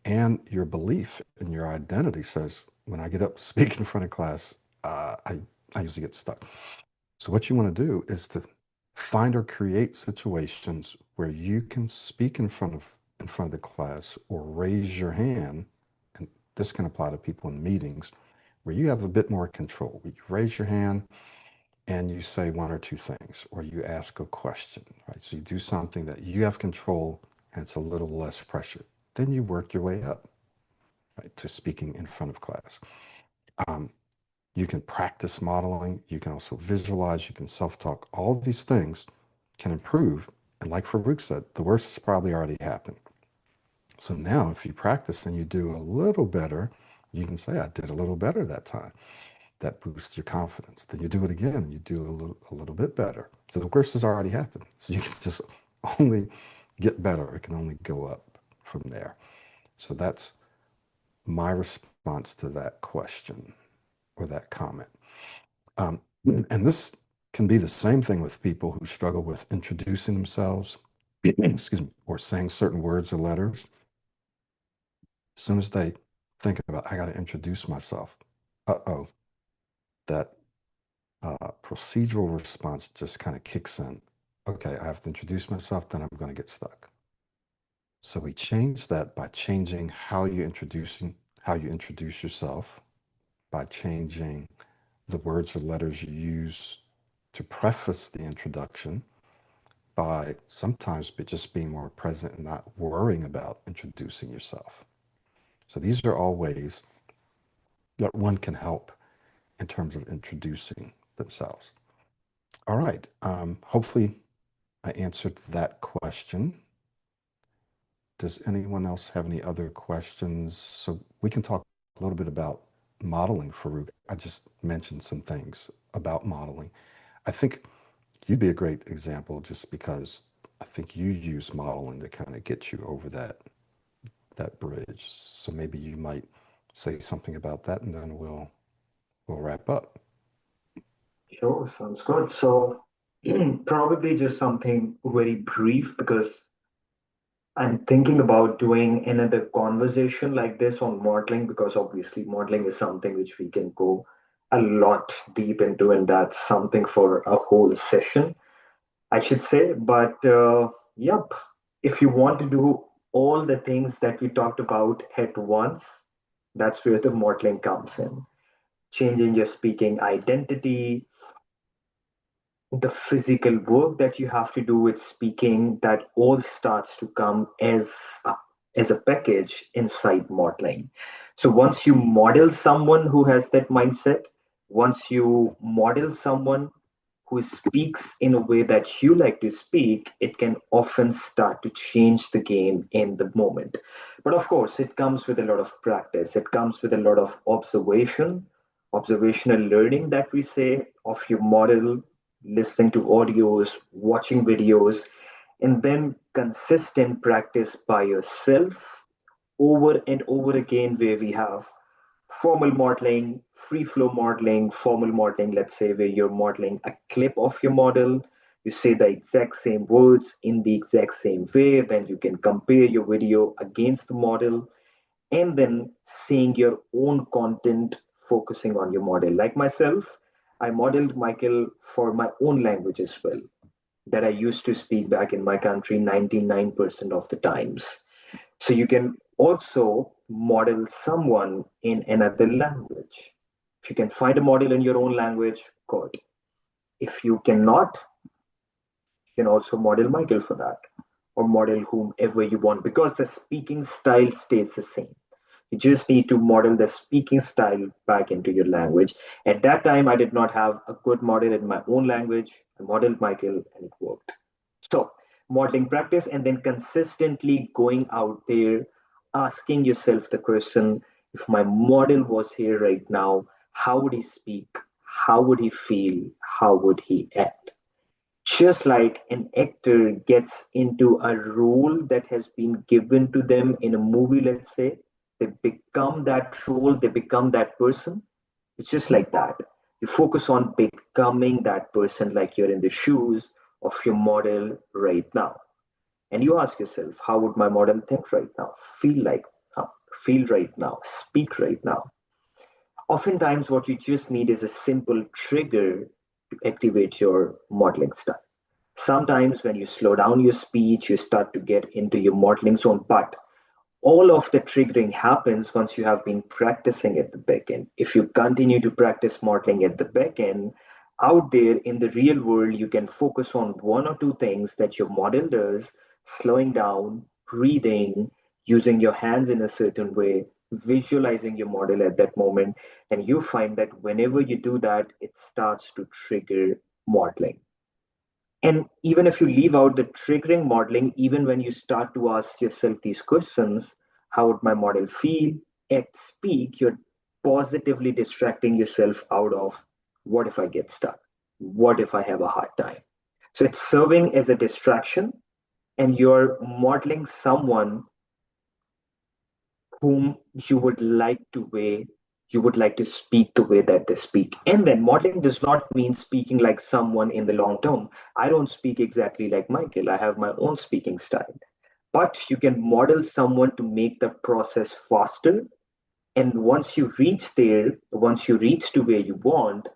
and your belief in your identity says, when I get up to speak in front of class, I usually get stuck. So what you want to do is to find or create situations where you can speak in front of the class or raise your hand, and this can apply to people in meetings where you have a bit more control. You raise your hand and you say one or two things, or you ask a question, right? So you do something that you have control and it's a little less pressure. Then you work your way up, right, to speaking in front of class. Um, you can practice modeling. You can also visualize. You can self-talk. All of these things can improve. And like Farrukh said, the worst has probably already happened. So now if you practice and you do a little better, you can say, I did a little better that time. That boosts your confidence. Then you do it again and you do a little bit better. So the worst has already happened. So you can just only get better. It can only go up from there. So that's my response to that question or that comment. Um, and this can be the same thing with people who struggle with introducing themselves, excuse me, or saying certain words or letters. As soon as they think about, I got to introduce myself, uh-oh, that procedural response just kind of kicks in. Okay, I have to introduce myself, then I'm going to get stuck. So we change that by changing how you introduce yourself, by changing the words or letters you use to preface the introduction, by sometimes just being more present and not worrying about introducing yourself. So these are all ways that one can help in terms of introducing themselves. All right. Hopefully I answered that question. Does anyone else have any other questions? So we can talk a little bit about modeling, Farrukh. I just mentioned some things about modeling. I think you'd be a great example just because I think you use modeling to kind of get you over that bridge. So maybe you might say something about that and then we'll wrap up. Sure, sounds good. So, probably just something very brief because I'm thinking about doing another conversation like this on modeling because obviously modeling is something which we can go a lot deep into, and that's something for a whole session, I should say. But yep, if you want to do all the things that we talked about at once, that's where the modeling comes in. Changing your speaking identity, the physical work that you have to do with speaking, that all starts to come as a package inside modeling. So once you model someone who has that mindset, once you model someone who speaks in a way that you like to speak, it can often start to change the game in the moment. But of course, it comes with a lot of practice. It comes with a lot of observational learning that we say of your model, listening to audios, watching videos, and then consistent practice by yourself over and over again, where we have formal modeling, free flow modeling, formal modeling, let's say, where you're modeling a clip of your model. You say the exact same words in the exact same way, then you can compare your video against the model, and then seeing your own content focusing on your model. Like myself, I modeled Michael for my own language as well, that I used to speak back in my country 99% of the times. So you can also model someone in another language. If you can find a model in your own language, good. If you cannot, you can also model Michael for that, or model whomever you want, because the speaking style stays the same. You just need to model the speaking style back into your language. At that time, I did not have a good model in my own language. I modeled Michael and it worked. So, modeling practice and then consistently going out there, asking yourself the question, if my model was here right now, how would he speak? How would he feel? How would he act? Just like an actor gets into a role that has been given to them in a movie, let's say, they become that role, they become that person. It's just like that. You focus on becoming that person, like you're in the shoes of your model right now. And you ask yourself, how would my model think right now, feel like, feel right now, speak right now? Oftentimes, what you just need is a simple trigger to activate your modeling style. Sometimes, when you slow down your speech, you start to get into your modeling zone. But all of the triggering happens once you have been practicing at the back end. If you continue to practice modeling at the back end, out there in the real world, you can focus on one or two things that your model does: slowing down, breathing, using your hands in a certain way, visualizing your model at that moment. And you find that whenever you do that, it starts to trigger modeling. And even if you leave out the triggering modeling, even when you start to ask yourself these questions, how would my model feel, act, speak, you're positively distracting yourself out of what if I get stuck? What if I have a hard time? So it's serving as a distraction, and you're modeling someone whom you would like to speak the way that they speak. And then modeling does not mean speaking like someone in the long term. I don't speak exactly like Michael. I have my own speaking style. But you can model someone to make the process faster, and once you reach to where you want,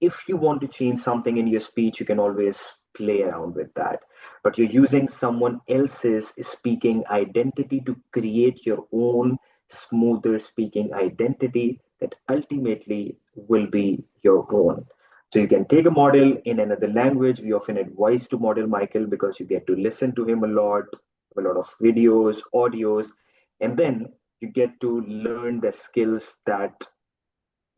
if you want to change something in your speech, you can always play around with that. But you're using someone else's speaking identity to create your own smoother speaking identity that ultimately will be your own. So you can take a model in another language. We often advise to model Michael because you get to listen to him a lot of videos, audios, and then you get to learn the skills that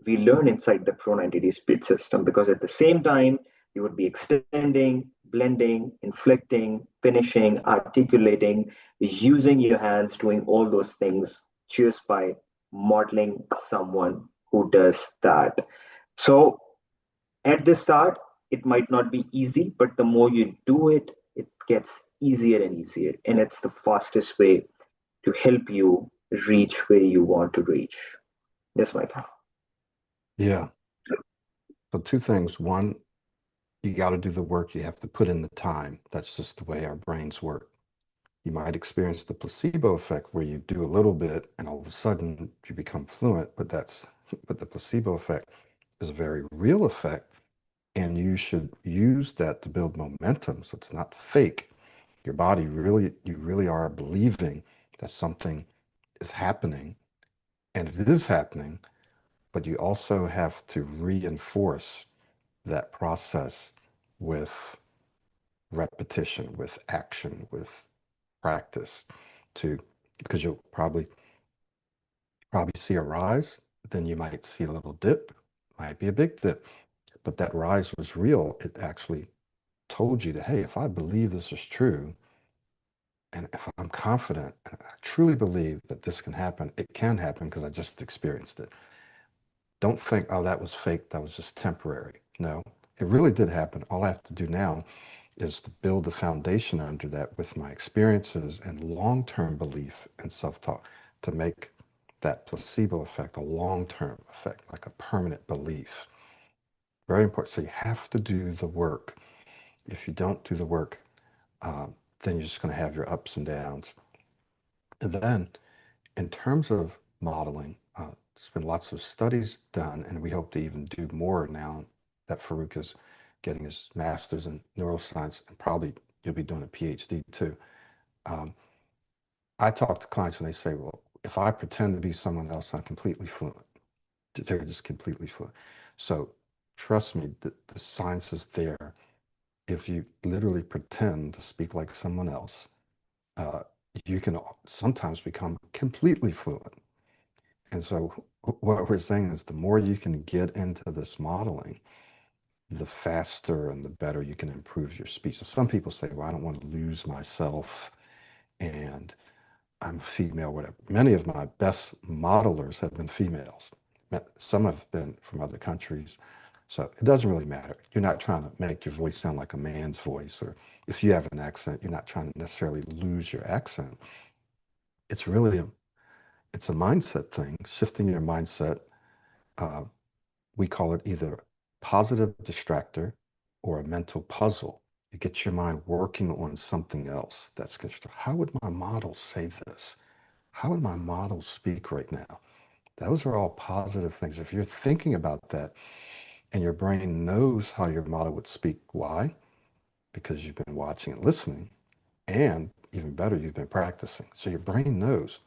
we learn inside the Pro 90D speech system, because at the same time, you would be extending, blending, inflecting, finishing, articulating, using your hands, doing all those things just by modeling someone who does that. So at the start, it might not be easy, but the more you do it, it gets easier and easier. And it's the fastest way to help you reach where you want to reach. Yes, Mike. Yeah. So two things. One, you got to do the work. You have to put in the time. That's just the way our brains work. You might experience the placebo effect where you do a little bit and all of a sudden you become fluent, but the placebo effect is a very real effect, and you should use that to build momentum. So it's not fake. You really are believing that something is happening, and it is happening, but you also have to reinforce that process with repetition, with action, with practice to because you'll probably see a rise, then you might see a little dip, might be a big dip, but that rise was real. It actually told you that, hey, if I believe this is true, and if I'm confident, and I truly believe that this can happen because I just experienced it. Don't think, oh, that was fake, that was just temporary. No, it really did happen. All I have to do now is to build the foundation under that with my experiences and long-term belief and self-talk to make that placebo effect a long-term effect, like a permanent belief. Very important. So you have to do the work. If you don't do the work, then you're just going to have your ups and downs. And then in terms of modeling, there's been lots of studies done, and we hope to even do more now that Farrukh is getting his master's in neuroscience, and probably you'll be doing a PhD too. Um, I talk to clients and they say, well, if I pretend to be someone else, I'm completely fluent. They're just completely fluent. So trust me, the science is there. If you literally pretend to speak like someone else, uh, you can sometimes become completely fluent. And so, what we're saying is the more you can get into this modeling, the faster and the better you can improve your speech. So some people say, well, I don't want to lose myself and I'm female, whatever. Many of my best modelers have been females. Some have been from other countries. So it doesn't really matter. You're not trying to make your voice sound like a man's voice, or if you have an accent, you're not trying to necessarily lose your accent. It's really it's a mindset thing, shifting your mindset. Uh, we call it either positive distractor or a mental puzzle. You get your mind working on something else that's constructive. How would my model say this? How would my model speak right now? Those are all positive things. If you're thinking about that and your brain knows how your model would speak, why? Because you've been watching and listening, and even better, you've been practicing. So your brain knows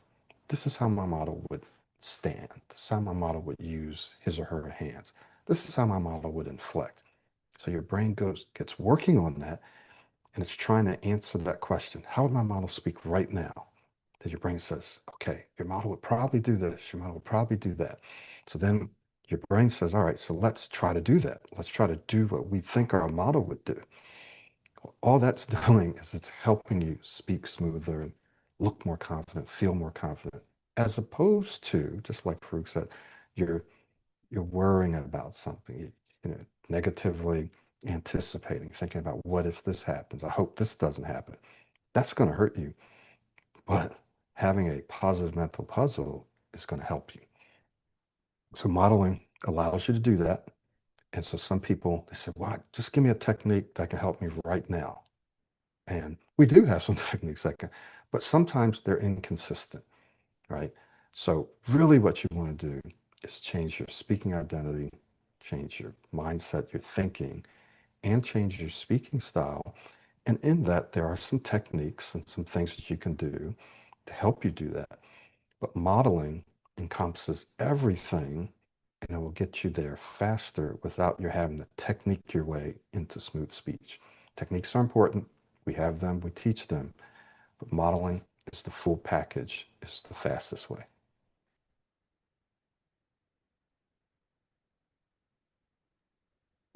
this is how my model would stand. This is how my model would use his or her hands. This is how my model would inflect. So your brain gets working on that, and it's trying to answer that question. How would my model speak right now? That your brain says, okay, your model would probably do this. Your model would probably do that. So then your brain says, all right, so let's try to do that. Let's try to do what we think our model would do. All that's doing is it's helping you speak smoother and look more confident, feel more confident, as opposed to, just like Farrukh said, you're you're worrying about something, negatively anticipating, thinking about what if this happens? I hope this doesn't happen. That's going to hurt you. But having a positive mental puzzle is going to help you. So modeling allows you to do that. And so some people, they say, well, just give me a technique that can help me right now. And we do have some techniques that can, but sometimes they're inconsistent, right? So really what you want to do is change your speaking identity, change your mindset, your thinking, and change your speaking style. And in that, there are some techniques and some things that you can do to help you do that. But modeling encompasses everything and it will get you there faster without you having to technique your way into smooth speech. Techniques are important. We have them, we teach them, but modeling is the full package, it's the fastest way.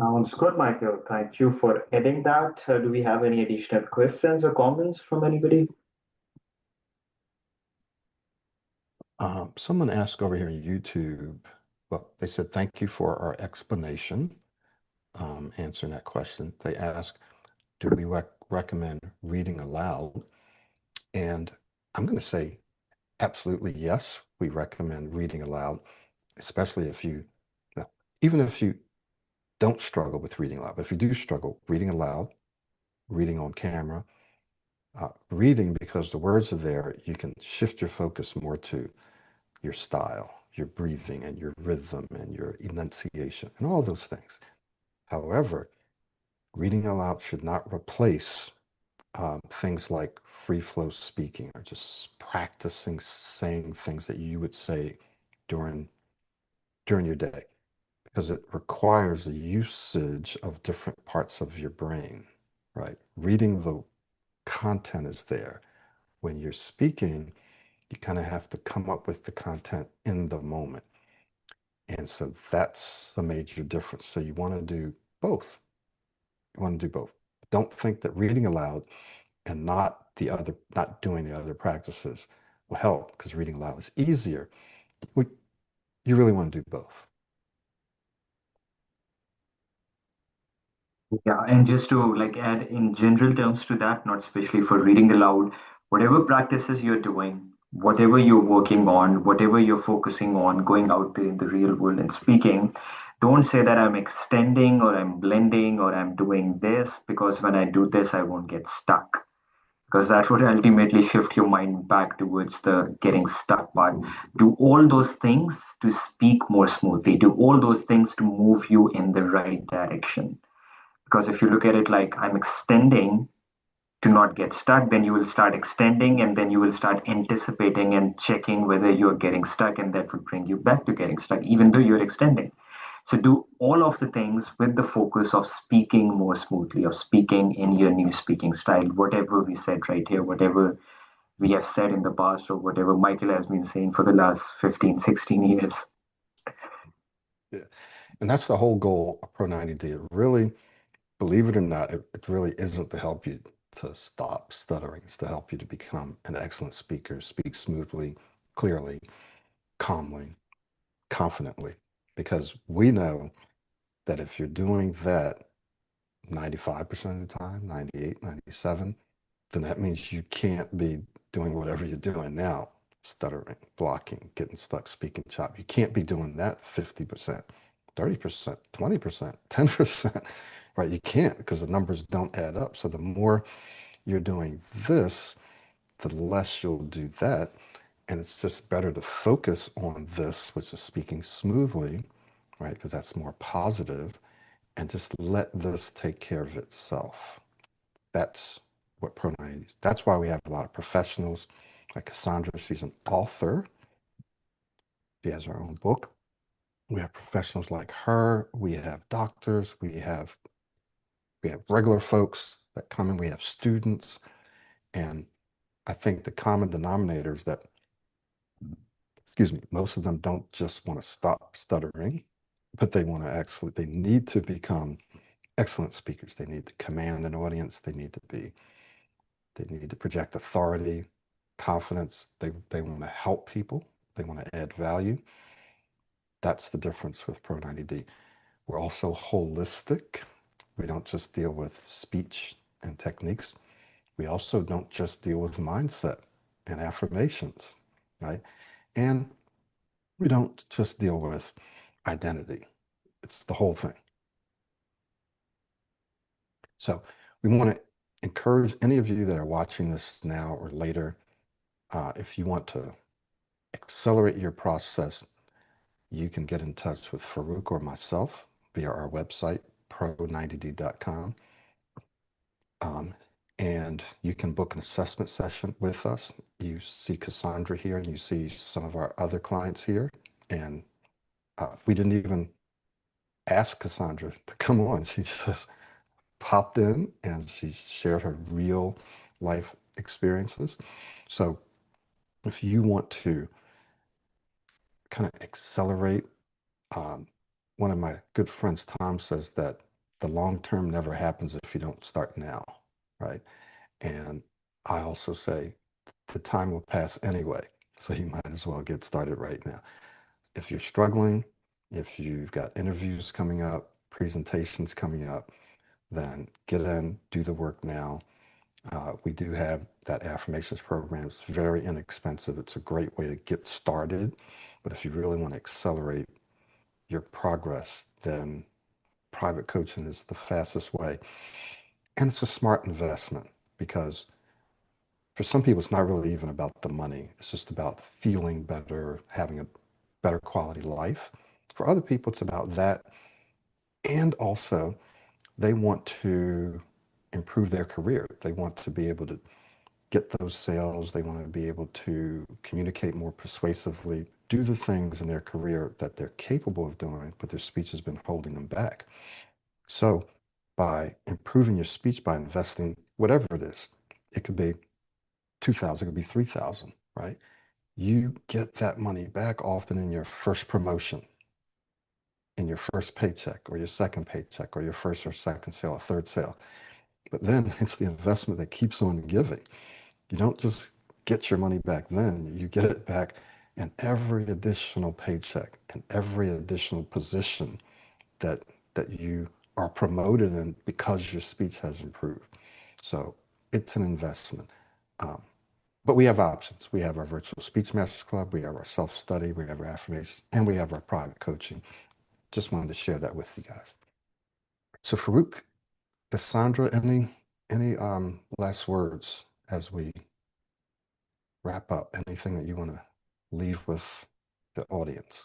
Sounds good, Michael. Thank you for adding that. Do we have any additional questions or comments from anybody? Someone asked over here on YouTube, well, they said, thank you for our explanation, answering that question. They asked, do we recommend reading aloud? And I'm going to say, absolutely yes, we recommend reading aloud, especially if you, now, even if you don't struggle with reading aloud, but if you do struggle, reading aloud, reading on camera, reading because the words are there, you can shift your focus more to your style, your breathing, and your rhythm, and your enunciation, and all those things. However, reading aloud should not replace things like free flow speaking or just practicing saying things that you would say during your day because it requires a usage of different parts of your brain, right? Reading the content is there. When you're speaking, you kind of have to come up with the content in the moment. And so that's a major difference. So you want to do both. You want to do both. Don't think that reading aloud and not doing the other practices will help because reading aloud is easier. You really want to do both. Yeah, and just to like add in general terms to that, not especially for reading aloud, whatever practices you're doing, whatever you're working on, whatever you're focusing on, going out there in the real world and speaking, don't say that I'm extending or I'm blending or I'm doing this because when I do this, I won't get stuck. Because that would ultimately shift your mind back towards the getting stuck part. Do all those things to speak more smoothly, do all those things to move you in the right direction. Because if you look at it like I'm extending to not get stuck, then you will start extending and then you will start anticipating and checking whether you're getting stuck, and that would bring you back to getting stuck, even though you're extending. So do all of the things with the focus of speaking more smoothly, of speaking in your new speaking style, whatever we said right here, whatever we have said in the past, or whatever Michael has been saying for the last 15, 16 years. Yeah. And that's the whole goal of Pro 90D. It really, believe it or not, it really isn't to help you to stop stuttering. It's to help you to become an excellent speaker, speak smoothly, clearly, calmly, confidently. Because we know that if you're doing that 95% of the time, 98, 97, then that means you can't be doing whatever you're doing now, stuttering, blocking, getting stuck, speaking chop. You can't be doing that 50%, 30%, 20%, 10%, right? You can't because the numbers don't add up. So the more you're doing this, the less you'll do that. And it's just better to focus on this, which is speaking smoothly, right? Because that's more positive, and just let this take care of itself. That's what Pro 90 is. That's why we have a lot of professionals like Cassandra. She's an author. She has her own book. We have professionals like her. We have doctors. We have regular folks that come in. We have students. And I think the common denominator is that, excuse me, most of them don't just want to stop stuttering, but they want to actually, they need to become excellent speakers. They need to command an audience. They need to project authority, confidence. They want to help people. They want to add value. That's the difference with Pro 90D. We're also holistic. We don't just deal with speech and techniques. We also don't just deal with mindset and affirmations, right? And we don't just deal with identity. It's the whole thing. So we want to encourage any of you that are watching this now or later, if you want to accelerate your process, you can get in touch with Farrukh or myself via our website, pro90d.com. And you can book an assessment session with us. You see Cassandra here and you see some of our other clients here. And we didn't even ask Cassandra to come on. She just popped in and she shared her real life experiences. So if you want to kind of accelerate, one of my good friends, Tom, says that the long term never happens if you don't start now, right? And I also say the time will pass anyway, so you might as well get started right now. If you're struggling, if you've got interviews coming up, presentations coming up, then get in, do the work now. We do have that affirmations program. It's very inexpensive. It's a great way to get started. But if you really want to accelerate your progress, then private coaching is the fastest way. And it's a smart investment because for some people, it's not really even about the money. It's just about feeling better, having a better quality life. For other people, it's about that. And also, they want to improve their career. They want to be able to get those sales. They want to be able to communicate more persuasively, do the things in their career that they're capable of doing, but their speech has been holding them back. So by improving your speech, by investing whatever it is, it could be 2,000, it could be 3,000, right? You get that money back often in your first promotion, in your first paycheck or your second paycheck or your first or second sale or third sale. But then it's the investment that keeps on giving. You don't just get your money back then, you get it back in every additional paycheck and every additional position that you are promoted in because your speech has improved. So it's an investment. Um, but we have options. We have our virtual speech masters club, we have our self-study, we have our affirmations, and we have our private coaching. Just wanted to share that with you guys. So Farrukh, Cassandra, any last words as we wrap up? Anything that you want to leave with the audience?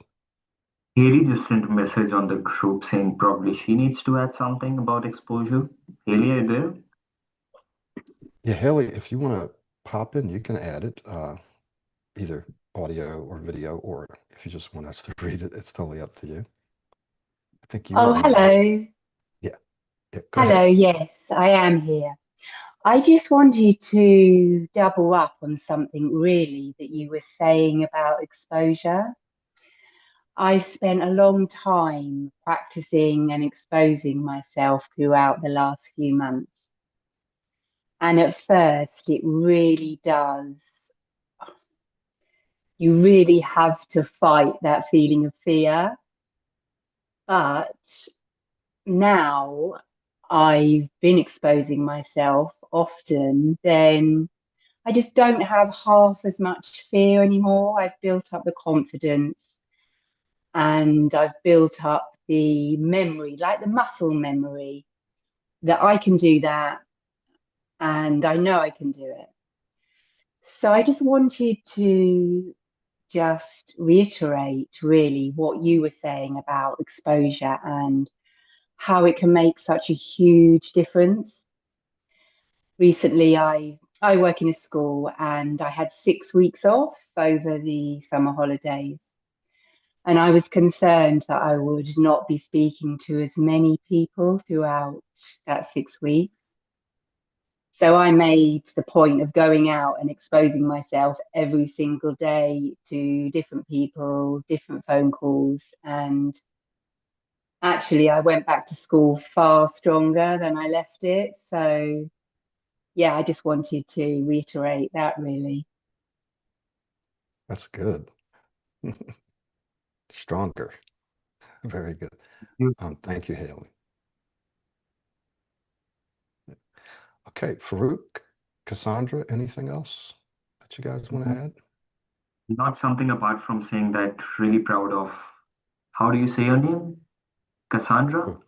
Haley just sent a message on the group saying probably she needs to add something about exposure. Haley, are you there? Yeah, Haley, if you want to pop in, you can add it, either audio or video, or if you just want us to read it, it's totally up to you. think you Oh, were on. hello. Yeah, yeah, go Hello. ahead. Yes, I am here. I just wanted to double up on something really that you were saying about exposure. I've spent a long time practicing and exposing myself throughout the last few months. And at first, it really does. You really have to fight that feeling of fear. But now I've been exposing myself often, then I just don't have half as much fear anymore. I've built up the confidence and I've built up the memory, like the muscle memory, that I can do that and I know I can do it. So I just wanted to just reiterate really what you were saying about exposure and how it can make such a huge difference. Recently, I work in a school and I had 6 weeks off over the summer holidays. And I was concerned that I would not be speaking to as many people throughout that 6 weeks. So I made the point of going out and exposing myself every single day to different people, different phone calls. And actually, I went back to school far stronger than I left it. So yeah, I just wanted to reiterate that really. That's good. Stronger. Very good. You- Thank you, Haley. Okay, Farrukh, Cassandra, anything else that you guys want to add? Not something apart from saying that really proud of, how do you say your name? Cassandra? Oh, mhm.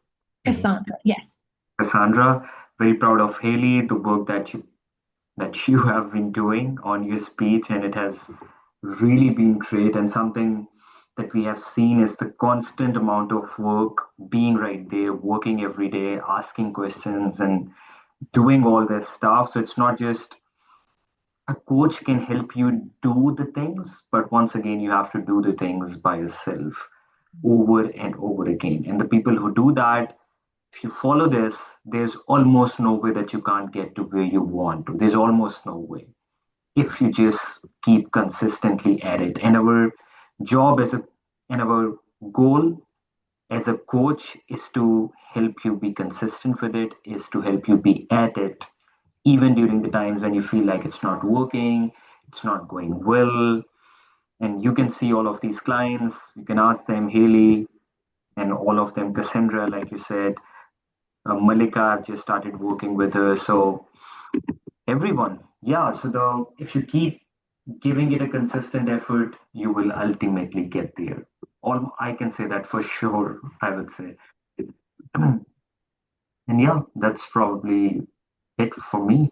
Cassandra, yes. Cassandra, very proud of Haley, the work that you have been doing on your speech, and it has really been great. And something that we have seen is the constant amount of work being right there, working every day, asking questions, and doing all this stuff. So it's not just a coach can help you do the things, but once again, you have to do the things by yourself over and over again. And the people who do that, if you follow this, there's almost no way that you can't get to where you want to. There's almost no way if you just keep consistently at it. And our job as a and our goal as a coach is to help you be consistent with it, is to help you be at it, even during the times when you feel like it's not working, it's not going well. And you can see all of these clients, you can ask them, Haley, and all of them, Cassandra, like you said, Malika, I've just started working with her. So everyone, yeah. So the if you keep giving it a consistent effort, you will ultimately get there. All I can say that for sure, I would say. And yeah, that's probably it for me.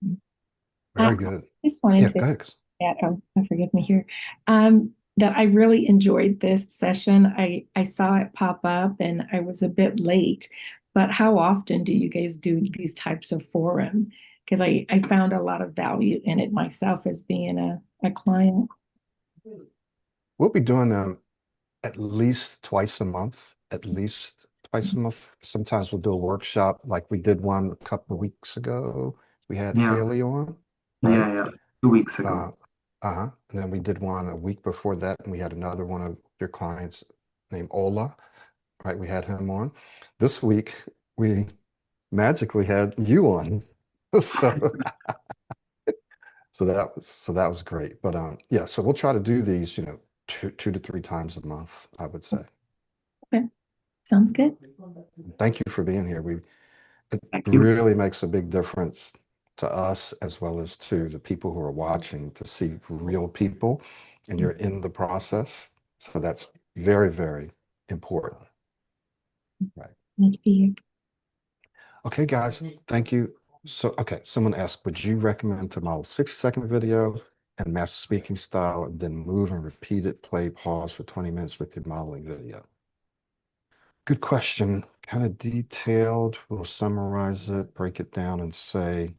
I Very good. just wanted Yeah, to go ahead. that, oh, forgive me here, that I really enjoyed this session. I saw it pop up and I was a bit late, but how often do you guys do these types of forum? Because I found a lot of value in it myself as being a client. We'll be doing them at least twice a month, at least twice a month. Sometimes we'll do a workshop like we did one a couple of weeks ago. We had Yeah, Haley on, right? yeah, yeah. 2 weeks ago. Uh, And then we did one a week before that, and we had another one of your clients named Ola, right? We had him on. This week we magically had you on. So so that was great. But yeah, so we'll try to do these, two to three times a month, I would say. Okay, sounds good. Thank you for being here. It Thank you. really makes a big difference to us as well as to the people who are watching to see real people and you're in the process. So that's very, very important. Right. Nice to be here. Okay, guys, thank you. So, okay, someone asked, would you recommend to model 6-second video and master speaking style, and then move and repeat it, play, pause for 20 minutes with your modeling video? Good question. Kind of detailed. We'll summarize it, break it down, and say,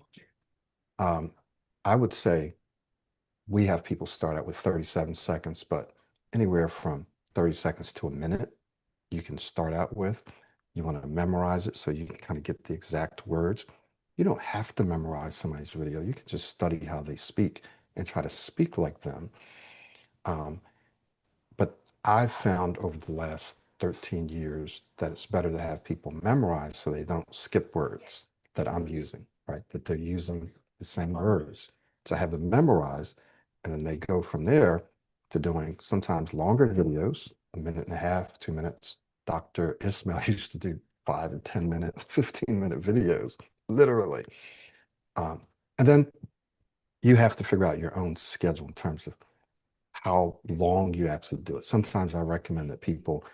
I would say we have people start out with 37 seconds, but anywhere from 30 seconds to a minute you can start out with. You want to memorize it so you can kind of get the exact words. You don't have to memorize somebody's video. You can just study how they speak and try to speak like them. Um, but I've found over the last 13 years that it's better to have people memorize so they don't skip words that I'm using, right? That they're using the same words. So I have them memorize, and then they go from there to doing sometimes longer videos, a minute and a half, 2 minutes. Dr. Ismail used to do 5 and 10 minute, 15-minute videos, literally. Um, and then you have to figure out your own schedule in terms of how long you actually do it. Sometimes I recommend that people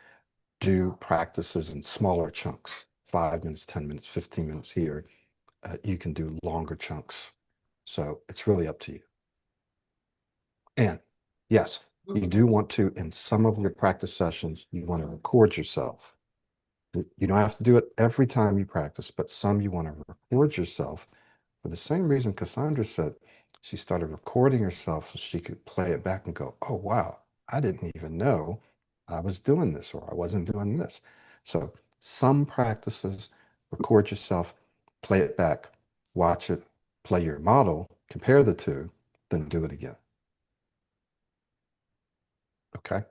do practices in smaller chunks, 5 minutes, 10 minutes, 15 minutes here. You can do longer chunks. So it's really up to you. And yes, you do want to, in some of your practice sessions, you want to record yourself. You don't have to do it every time you practice, but some you want to record yourself for the same reason Cassandra said she started recording herself so she could play it back and go, oh, wow, I didn't even know I was doing this or I wasn't doing this. So some practices, record yourself, play it back, watch it, play your model, compare the two, then do it again. Okay.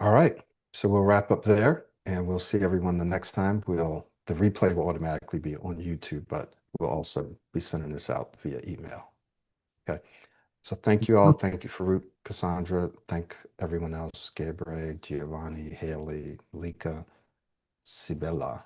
All right. So we'll wrap up there and we'll see everyone the next time. The replay will automatically be on YouTube, but we'll also be sending this out via email. Okay. So thank you all. Thank you, Farrukh, Cassandra. Thank everyone else, Gabriel, Giovanni, Haley, Lika, Sibella.